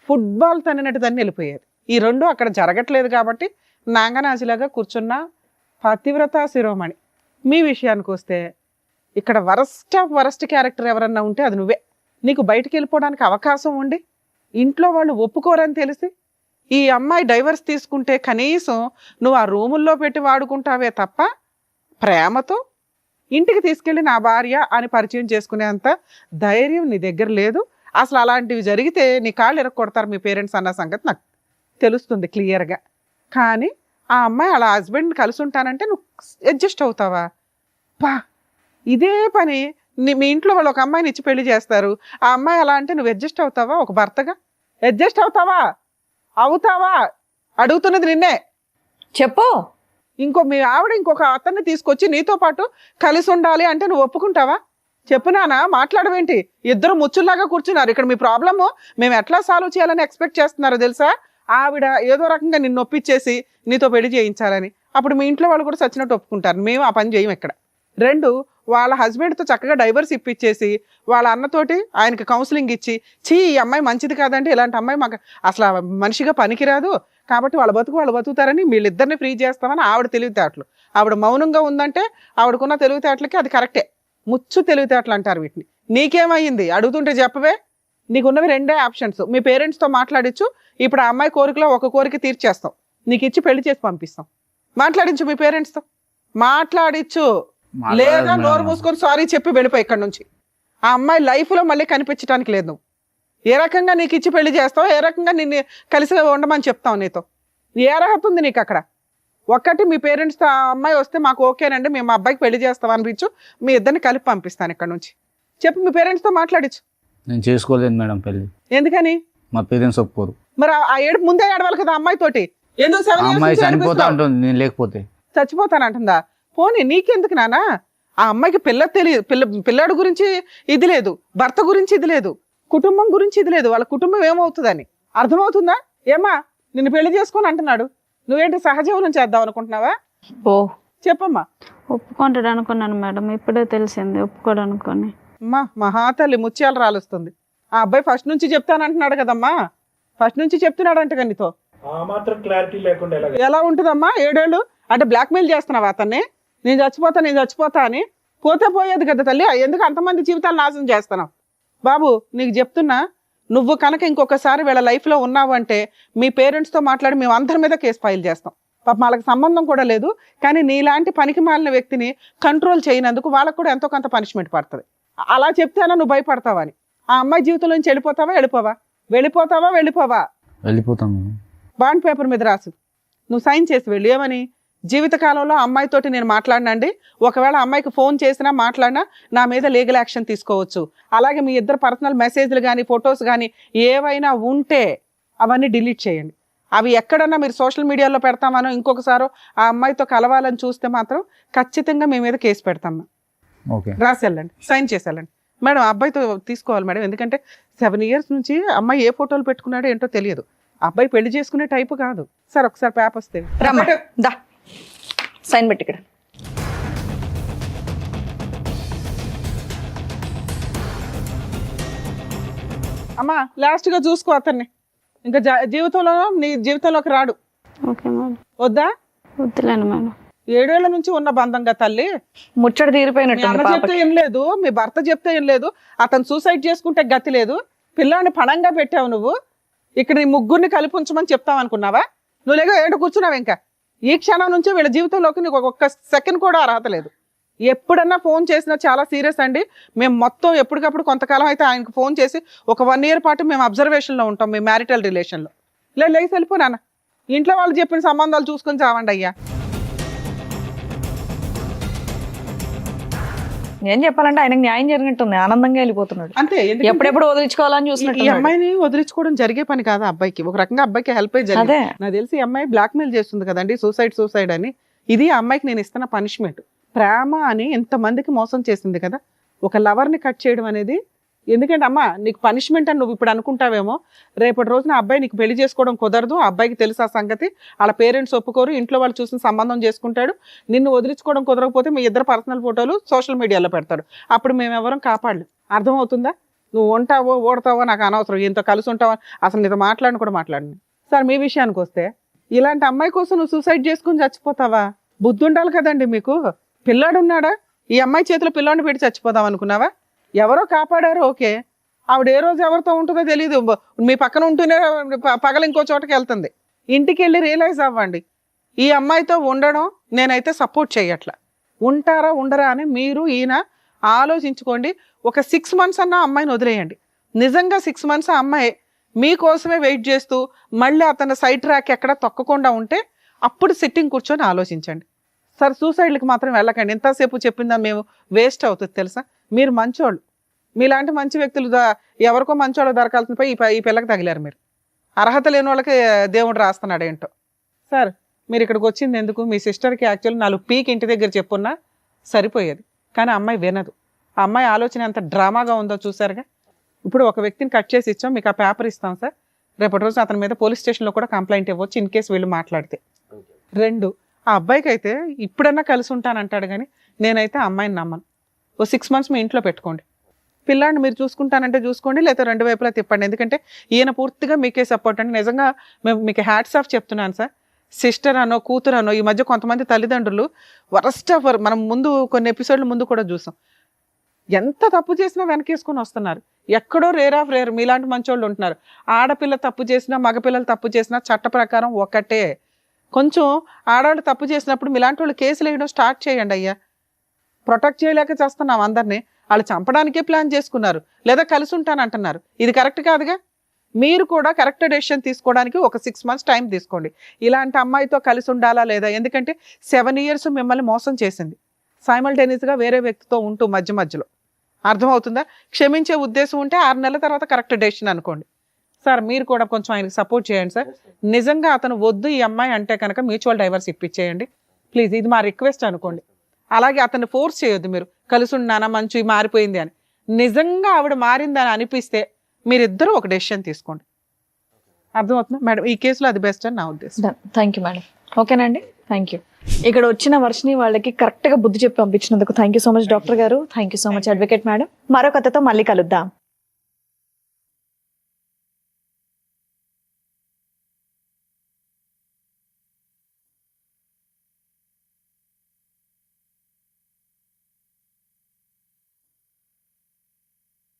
ఫుట్బాల్ తన్నినట్టు దాన్ని వెళ్ళిపోయేది. ఈ రెండు అక్కడ జరగట్లేదు కాబట్టి నాంగనాజిలాగా కూర్చున్న పతివ్రత శిరోమణి. మీ విషయానికి వస్తే ఇక్కడ వరస్ట్ ఆఫ్ వరస్ట్ క్యారెక్టర్ ఎవరన్నా ఉంటే అది నువ్వే. నీకు బయటికి వెళ్ళిపోవడానికి అవకాశం ఉండి ఇంట్లో వాళ్ళు ఒప్పుకోరని తెలిసి ఈ అమ్మాయి డైవర్స్ తీసుకుంటే కనీసం నువ్వు ఆ రూముల్లో పెట్టి వాడుకుంటావే తప్ప ప్రేమతో ఇంటికి తీసుకెళ్ళి నా భార్య అని పరిచయం చేసుకునేంత ధైర్యం నీ దగ్గర లేదు. అసలు అలాంటివి జరిగితే నీ కాళ్ళు ఎరగొడతారు మీ పేరెంట్స్ అన్న సంగతి నాకు తెలుస్తుంది క్లియర్గా. కానీ ఆ అమ్మాయి అలా హస్బెండ్ని కలిసి ఉంటానంటే నువ్వు అడ్జస్ట్ అవుతావా? పా ఇదే పని మీ ఇంట్లో వాళ్ళు ఒక అమ్మాయిని ఇచ్చి పెళ్లి చేస్తారు, ఆ అమ్మాయి అలా అంటే నువ్వు అడ్జస్ట్ అవుతావా? ఒక భర్తగా అడ్జస్ట్ అవుతావా? అడుగుతున్నది నిన్నే. చెప్పు. మీ ఆవిడ ఇంకొక అతన్ని తీసుకొచ్చి నీతో పాటు కలిసి ఉండాలి అంటే నువ్వు ఒప్పుకుంటావా? చెప్పు నాన్న, మాట్లాడవేంటి? ఇద్దరు ముచ్చుల్లాగా కూర్చున్నారు ఇక్కడ. మీ ప్రాబ్లము మేము ఎట్లా సాల్వ్ చేయాలని ఎక్స్పెక్ట్ చేస్తున్నారో తెలుసా? ఆవిడ ఏదో రకంగా నిన్ను ఒప్పించేసి నీతో పెళ్లి చేయించాలని. అప్పుడు మీ ఇంట్లో వాళ్ళు కూడా సచ్చినట్టు ఒప్పుకుంటారు. మేము ఆ పని చేయం ఇక్కడ. రెండు, వాళ్ళ హస్బెండ్తో చక్కగా డైవర్స్ ఇప్పించేసి వాళ్ళ అన్నతోటి ఆయనకి కౌన్సిలింగ్ ఇచ్చి ఈ అమ్మాయి మంచిది కాదంటే ఇలాంటి అమ్మాయి మాకు అసలు మనిషిగా పనికిరాదు కాబట్టి వాళ్ళు బతుకుతారని వీళ్ళిద్దరిని ఫ్రీ చేస్తామని ఆవిడ తెలివితేటలు. ఆవిడ మౌనంగా ఉందంటే ఆవిడకున్న తెలివితేటలకి అది కరెక్టే. ముచ్చు తెలివితేటలు అంటారు వీటిని. నీకేమయ్యింది అడుగుతుంటే చెప్పవే. నీకున్నవి రెండే ఆప్షన్స్. మీ పేరెంట్స్తో మాట్లాడించు, ఇప్పుడు ఆ అమ్మాయి కోరికలో ఒక కోరిక తీర్చేస్తాం, నీకు ఇచ్చి పెళ్లి చేసి పంపిస్తాం. మాట్లాడించు మీ పేరెంట్స్తో, మాట్లాడించు. లేదా నోరు మూసుకొని సారీ చెప్పి వెళ్ళిపోయి ఇక్కడ నుంచి. ఆ అమ్మాయి లైఫ్లో మళ్ళీ కనిపించడానికి లేదు. నువ్వు ఏ రకంగా నీకు ఇచ్చి పెళ్లి చేస్తావు, ఏ రకంగా నిన్ను కలిసి ఉండమని చెప్తావు, నీతో ఏ అర్హత ఉంది నీకు అక్కడ? ఒక్కటి మీ పేరెంట్స్తో ఆ అమ్మాయి వస్తే మాకు ఓకేనండి, మేము అబ్బాయికి పెళ్లి చేస్తాం అనిపించు, మీ ఇద్దరిని కలిపి పంపిస్తాను ఇక్కడ నుంచి. చెప్పు మీ పేరెంట్స్తో మాట్లాడించు. నేను చేసుకోలేదు మేడం పెళ్లి. ఎందుకని? మా పేరెంట్స్ ఒప్పుకోరు. మరి ఆ ఏడుపు ముందే ఏడవాలి కదా అమ్మాయి తోటి. ఎందుకు అమ్మాయి చనిపోతా ఉంటుంది నేను లేకపోతే. చచ్చిపోతానంటుందా? పోనీ నీకెందుకు నానా? ఆ అమ్మాయికి పిల్లాడు గురించి ఇది లేదు, భర్త గురించి ఇది లేదు, కుటుంబం గురించి ఇది లేదు. వాళ్ళ కుటుంబం ఏమవుతుందని అర్థమవుతుందా? ఏమా నిన్ను పెళ్లి చేసుకొని అంటున్నాడు, నువ్వేంటి సహజీవనం చేద్దాం అనుకుంటున్నావా? ఓ చెప్పమ్మా. ఒప్పుకుంటాడు అనుకున్నాను మేడం, ఇప్పుడే తెలిసింది ఒప్పుకోడు అనుకోని. అమ్మా మహాతల్లి ముత్యాలు రాలుస్తుంది. ఆ అబ్బాయి ఫస్ట్ నుంచి చెప్తానంటున్నాడు కదమ్మా, ఫస్ట్ నుంచి చెప్తున్నాడంట నీతో. క్లారిటీ లేకుండా ఎలా ఉంటుందమ్మా 7 ఏళ్ళు? అంటే బ్లాక్మెయిల్ చేస్తున్నావా అతన్ని? నేను చచ్చిపోతా అని? పోతే పోయేది కదా తల్లి, ఎందుకు అంతమంది జీవితాలు నాశనం చేస్తున్నావు? బాబు నీకు చెప్తున్నా, నువ్వు కనుక ఇంకొకసారి వీళ్ళ లైఫ్లో ఉన్నావు అంటే మీ పేరెంట్స్తో మాట్లాడి మేము అందరి మీద కేసు ఫైల్ చేస్తాం. పాప వాళ్ళకి సంబంధం కూడా లేదు, కానీ నీలాంటి పనికి మాలిన వ్యక్తిని కంట్రోల్ చేయనందుకు వాళ్ళకు కూడా ఎంతో కొంత పనిష్మెంట్ పడుతుంది. అలా చెప్తేనా నువ్వు భయపడతావా అని? ఆ అమ్మాయి జీవితం నుంచి వెళ్ళిపోవా? వెళ్ళిపోతాము. బాండ్ పేపర్ మీద రాసు, నువ్వు సైన్ చేసి వెళ్ళి ఏమని, జీవితకాలంలో అమ్మాయితోటి నేను మాట్లాడినండి, ఒకవేళ అమ్మాయికి ఫోన్ చేసినా మాట్లాడినా నా మీద లీగల్ యాక్షన్ తీసుకోవచ్చు. అలాగే మీ ఇద్దరు పర్సనల్ మెసేజ్లు కానీ ఫొటోస్ కానీ ఏవైనా ఉంటే అవన్నీ డిలీట్ చేయండి. అవి ఎక్కడన్నా మీరు సోషల్ మీడియాలో పెడతామనో ఇంకొకసారో ఆ అమ్మాయితో కలవాలని చూస్తే మాత్రం ఖచ్చితంగా మీ మీద కేసు పెడతాం. రాసి వెళ్ళండి, సైన్ చేసి వెళ్ళండి మేడం. అబ్బాయితో తీసుకోవాలి మేడం, ఎందుకంటే 7 years నుంచి అమ్మాయి ఏ ఫోటోలు పెట్టుకున్నాడో ఏంటో తెలియదు. అబ్బాయి పెళ్లి చేసుకునే టైపు కాదు. సార్ ఒకసారి పేపర్ వస్తే సైన్ పెట్టి ఇక్కడ. అమ్మా లాస్ట్ గా చూసుకో అతన్ని, ఇంకా నీ జీవితంలోకి రాడు. Okay madam. వద్దా? వద్దులేను మేడం. 7 ఏళ్ల నుంచి ఉన్న బంధంగా తల్లి. ముచ్చట తీరిపోయినట్టు. అన్న చెప్తే ఏం లేదు, మీ భర్త చెప్తే ఏం లేదు, అతను సూసైడ్ చేసుకుంటే గతి లేదు. పిల్లాన్ని పణంగా పెట్టావు నువ్వు. ఇక్కడ నీ ముగ్గురిని కలిపి ఉంచమని చెప్తావు అనుకున్నావా? నువ్వు లేక ఏంటో కూర్చున్నావు. ఇంకా ఈ క్షణం నుంచి వీళ్ళ జీవితంలోకి నీకు ఒక్క సెకండ్ కూడా అర్హత లేదు. ఎప్పుడన్నా ఫోన్ చేసినా చాలా సీరియస్ అండి. మేము మొత్తం ఎప్పటికప్పుడు కొంతకాలం అయితే ఆయనకు ఫోన్ చేసి ఒక 1 year పాటు మేము అబ్జర్వేషన్లో ఉంటాం మీ మ్యారిటల్ రిలేషన్లో. లేచి వెళ్ళిపోనా, ఇంట్లో వాళ్ళు చెప్పిన సంబంధాలు చూసుకొని చావండి అయ్యా. ఏం చెప్పాలంటే ఆయనకు న్యాయం జరిగినట్టుంది, ఆనందంగా వెళ్ళిపోతున్నాడు అంతే. ఎప్పుడెప్పుడు వదిలించుకోవాలని చూసినట్టు. ఈ అమ్మాయిని వదిలించుకోవడం జరిగే పని కాదు అబ్బాయికి. ఒక రకంగా అబ్బాయికి హెల్ప్ అయ్యి జరిగింది. నాకు తెలిసి ఈ అమ్మాయి బ్లాక్మెయిల్ చేస్తుంది కదండి, సూసైడ్ అని. ఇది ఆ అమ్మాయికి నేను ఇస్తున్న పనిష్మెంట్. ప్రేమ అని ఎంతమందికి మోసం చేసింది కదా, ఒక లవర్ని కట్ చేయడం అనేది, ఎందుకంటే అమ్మా నీకు పనిష్మెంట్ అని నువ్వు ఇప్పుడు అనుకుంటావేమో, రేపటి రోజున ఆ అబ్బాయి నీకు పెళ్లి చేసుకోవడం కుదరదు, ఆ అబ్బాయికి తెలుసు ఆ సంగతి, వాళ్ళ పేరెంట్స్ ఒప్పుకోరు, ఇంట్లో వాళ్ళు చూసిన సంబంధం చేసుకుంటాడు, నిన్ను వదిలించుకోవడం కుదరకపోతే మీ ఇద్దరు పర్సనల్ ఫోటోలు సోషల్ మీడియాలో పెడతాడు, అప్పుడు మేము ఎవరం కాపాడలేం. అర్థమవుతుందా? నువ్వు ఉంటావో ఓడతావో నాకు అనవసరం, ఇంత కలిసి ఉంటావో అసలు నీతో మాట్లాడిన కూడా మాట్లాడిని. సార్ మీ విషయానికి వస్తే, ఇలాంటి అమ్మాయి కోసం నువ్వు సూసైడ్ చేసుకుని చచ్చిపోతావా? బుద్ధి ఉండాలి కదండి మీకు. పిల్లాడు ఉన్నాడా? ఈ అమ్మాయి చేతిలో పిల్లాడిని పెట్టి చచ్చిపోదాం అనుకున్నావా? ఎవరో కాపాడారు, ఓకే. ఆవిడ ఏ రోజు ఎవరితో ఉంటుందో తెలియదు, మీ పక్కన ఉంటూనే పగల ఇంకో చోటకి వెళ్తుంది. ఇంటికి వెళ్ళి రియలైజ్ అవ్వండి, ఈ అమ్మాయితో ఉండడం నేనైతే సపోర్ట్ చేయట్లా. ఉంటారా ఉండరా అని మీరు ఈయన ఆలోచించుకోండి. ఒక 6 months అన్న అమ్మాయిని వదిలేయండి. నిజంగా 6 months ఆ అమ్మాయి మీకోసమే వెయిట్ చేస్తూ మళ్ళీ అతను సైడ్ ట్రాక్ ఎక్కడ తొక్కకుండా ఉంటే అప్పుడు సిట్టింగ్ కూర్చొని ఆలోచించండి. సార్ సూసైడ్కి మాత్రం వెళ్ళకండి. ఎంతసేపు చెప్పిందా మేము వేస్ట్ అవుతుంది తెలుసా. మీరు మంచోళ్ళు, మీలాంటి మంచి వ్యక్తులు ఎవరికో మంచోళ్ళు దొరకాల్సిన పోయి ఈ పిల్లకి తగిలారు. మీరు అర్హత లేని వాళ్ళకి దేవుడు రాస్తున్నాడు ఏంటో. సార్ మీరు ఇక్కడికి వచ్చింది ఎందుకు? మీ సిస్టర్కి యాక్చువల్లీ 4 పీక్ ఇంటి దగ్గర చెప్పున్నా సరిపోయేది, కానీ అమ్మాయి వినదు. ఆ అమ్మాయి ఆలోచన ఎంత డ్రామాగా ఉందో చూసారుగా. ఇప్పుడు ఒక వ్యక్తిని కట్ చేసి ఇచ్చాం, మీకు ఆ పేపర్ ఇస్తాం సార్, రేపటి రోజు అతని మీద పోలీస్ స్టేషన్లో కూడా కంప్లైంట్ ఇవ్వచ్చు ఇన్ కేసు వీళ్ళు మాట్లాడితే. 2, ఆ అబ్బాయికి అయితే ఇప్పుడన్నా కలిసి ఉంటానంటాడు, కానీ నేనైతే ఆ అమ్మాయిని నమ్మను. ఓ 6 months మీ ఇంట్లో పెట్టుకోండి, పిల్లాడిని మీరు చూసుకుంటానంటే చూసుకోండి, లేదా 2 వైపులా తిప్పండి. ఎందుకంటే ఈయన పూర్తిగా మీకే సపోర్ట్ అండి. నిజంగా మేము మీకు హ్యాట్స్ ఆఫ్ చెప్తున్నాను సార్. సిస్టర్ అనో కూతురు అనో, ఈ మధ్య కొంతమంది తల్లిదండ్రులు వరస్ట్ ఆఫ్, మనం ముందు కొన్ని ఎపిసోడ్ల ముందు కూడా చూసాం, ఎంత తప్పు చేసినా వెనకేసుకొని వస్తున్నారు. ఎక్కడో రేర్ ఆఫ్ రేర్ మీలాంటి మంచోళ్ళు ఉంటున్నారు. ఆడపిల్ల తప్పు చేసినా మగపిల్లలు తప్పు చేసినా చట్ట ప్రకారం ఒకటే. కొంచెం ఆడవాళ్ళు తప్పు చేసినప్పుడు మీలాంటి వాళ్ళు కేసులు వేయడం స్టార్ట్ చేయండి అయ్యా. ప్రొటెక్ట్ చేయలేక చేస్తున్నాం అందరినీ. వాళ్ళు చంపడానికే ప్లాన్ చేసుకున్నారు, లేదా కలిసి ఉంటానంటున్నారు. ఇది కరెక్ట్ కాదుగా. మీరు కూడా కరెక్ట్ డెసిషన్ తీసుకోవడానికి ఒక 6 months టైం తీసుకోండి. ఇలాంటి అమ్మాయితో కలిసి ఉండాలా లేదా? ఎందుకంటే 7 years మిమ్మల్ని మోసం చేసింది, సైమల్టేనియస్గా వేరే వ్యక్తితో ఉంటూ మధ్యలో. అర్థమవుతుందా? క్షమించే ఉద్దేశం ఉంటే 6 నెలల తర్వాత కరెక్ట్ డెసిషన్ అనుకోండి. సార్ మీరు కూడా కొంచెం ఆయనకి సపోర్ట్ చేయండి సార్. నిజంగా అతను వద్దు ఈ అమ్మాయి అంటే కనుక మ్యూచువల్ డైవర్స్ ఇప్పించేయండి ప్లీజ్. ఇది మా రిక్వెస్ట్ అనుకోండి. అలాగే అతన్ని ఫోర్స్ చేయొద్దు, మీరు కలిసి ఉన్నానా మంచి మారిపోయింది అని. నిజంగా ఆవిడ మారిందని అనిపిస్తే మీరిద్దరూ ఒక డెసిషన్ తీసుకోండి. అర్థమవుతుందా మేడం? ఈ కేసులో అది బెస్ట్ అని నా ఉద్దేశం. Thank you madam. ఓకేనండి, థ్యాంక్ యూ. ఇక్కడ వచ్చిన వర్షిని వాళ్ళకి కరెక్ట్ గా బుద్ధి చెప్పి పంపించినందుకు thank you so much doctor గారు. Thank you so much advocate madam. మరో కథతో మళ్ళీ కలుద్దాం.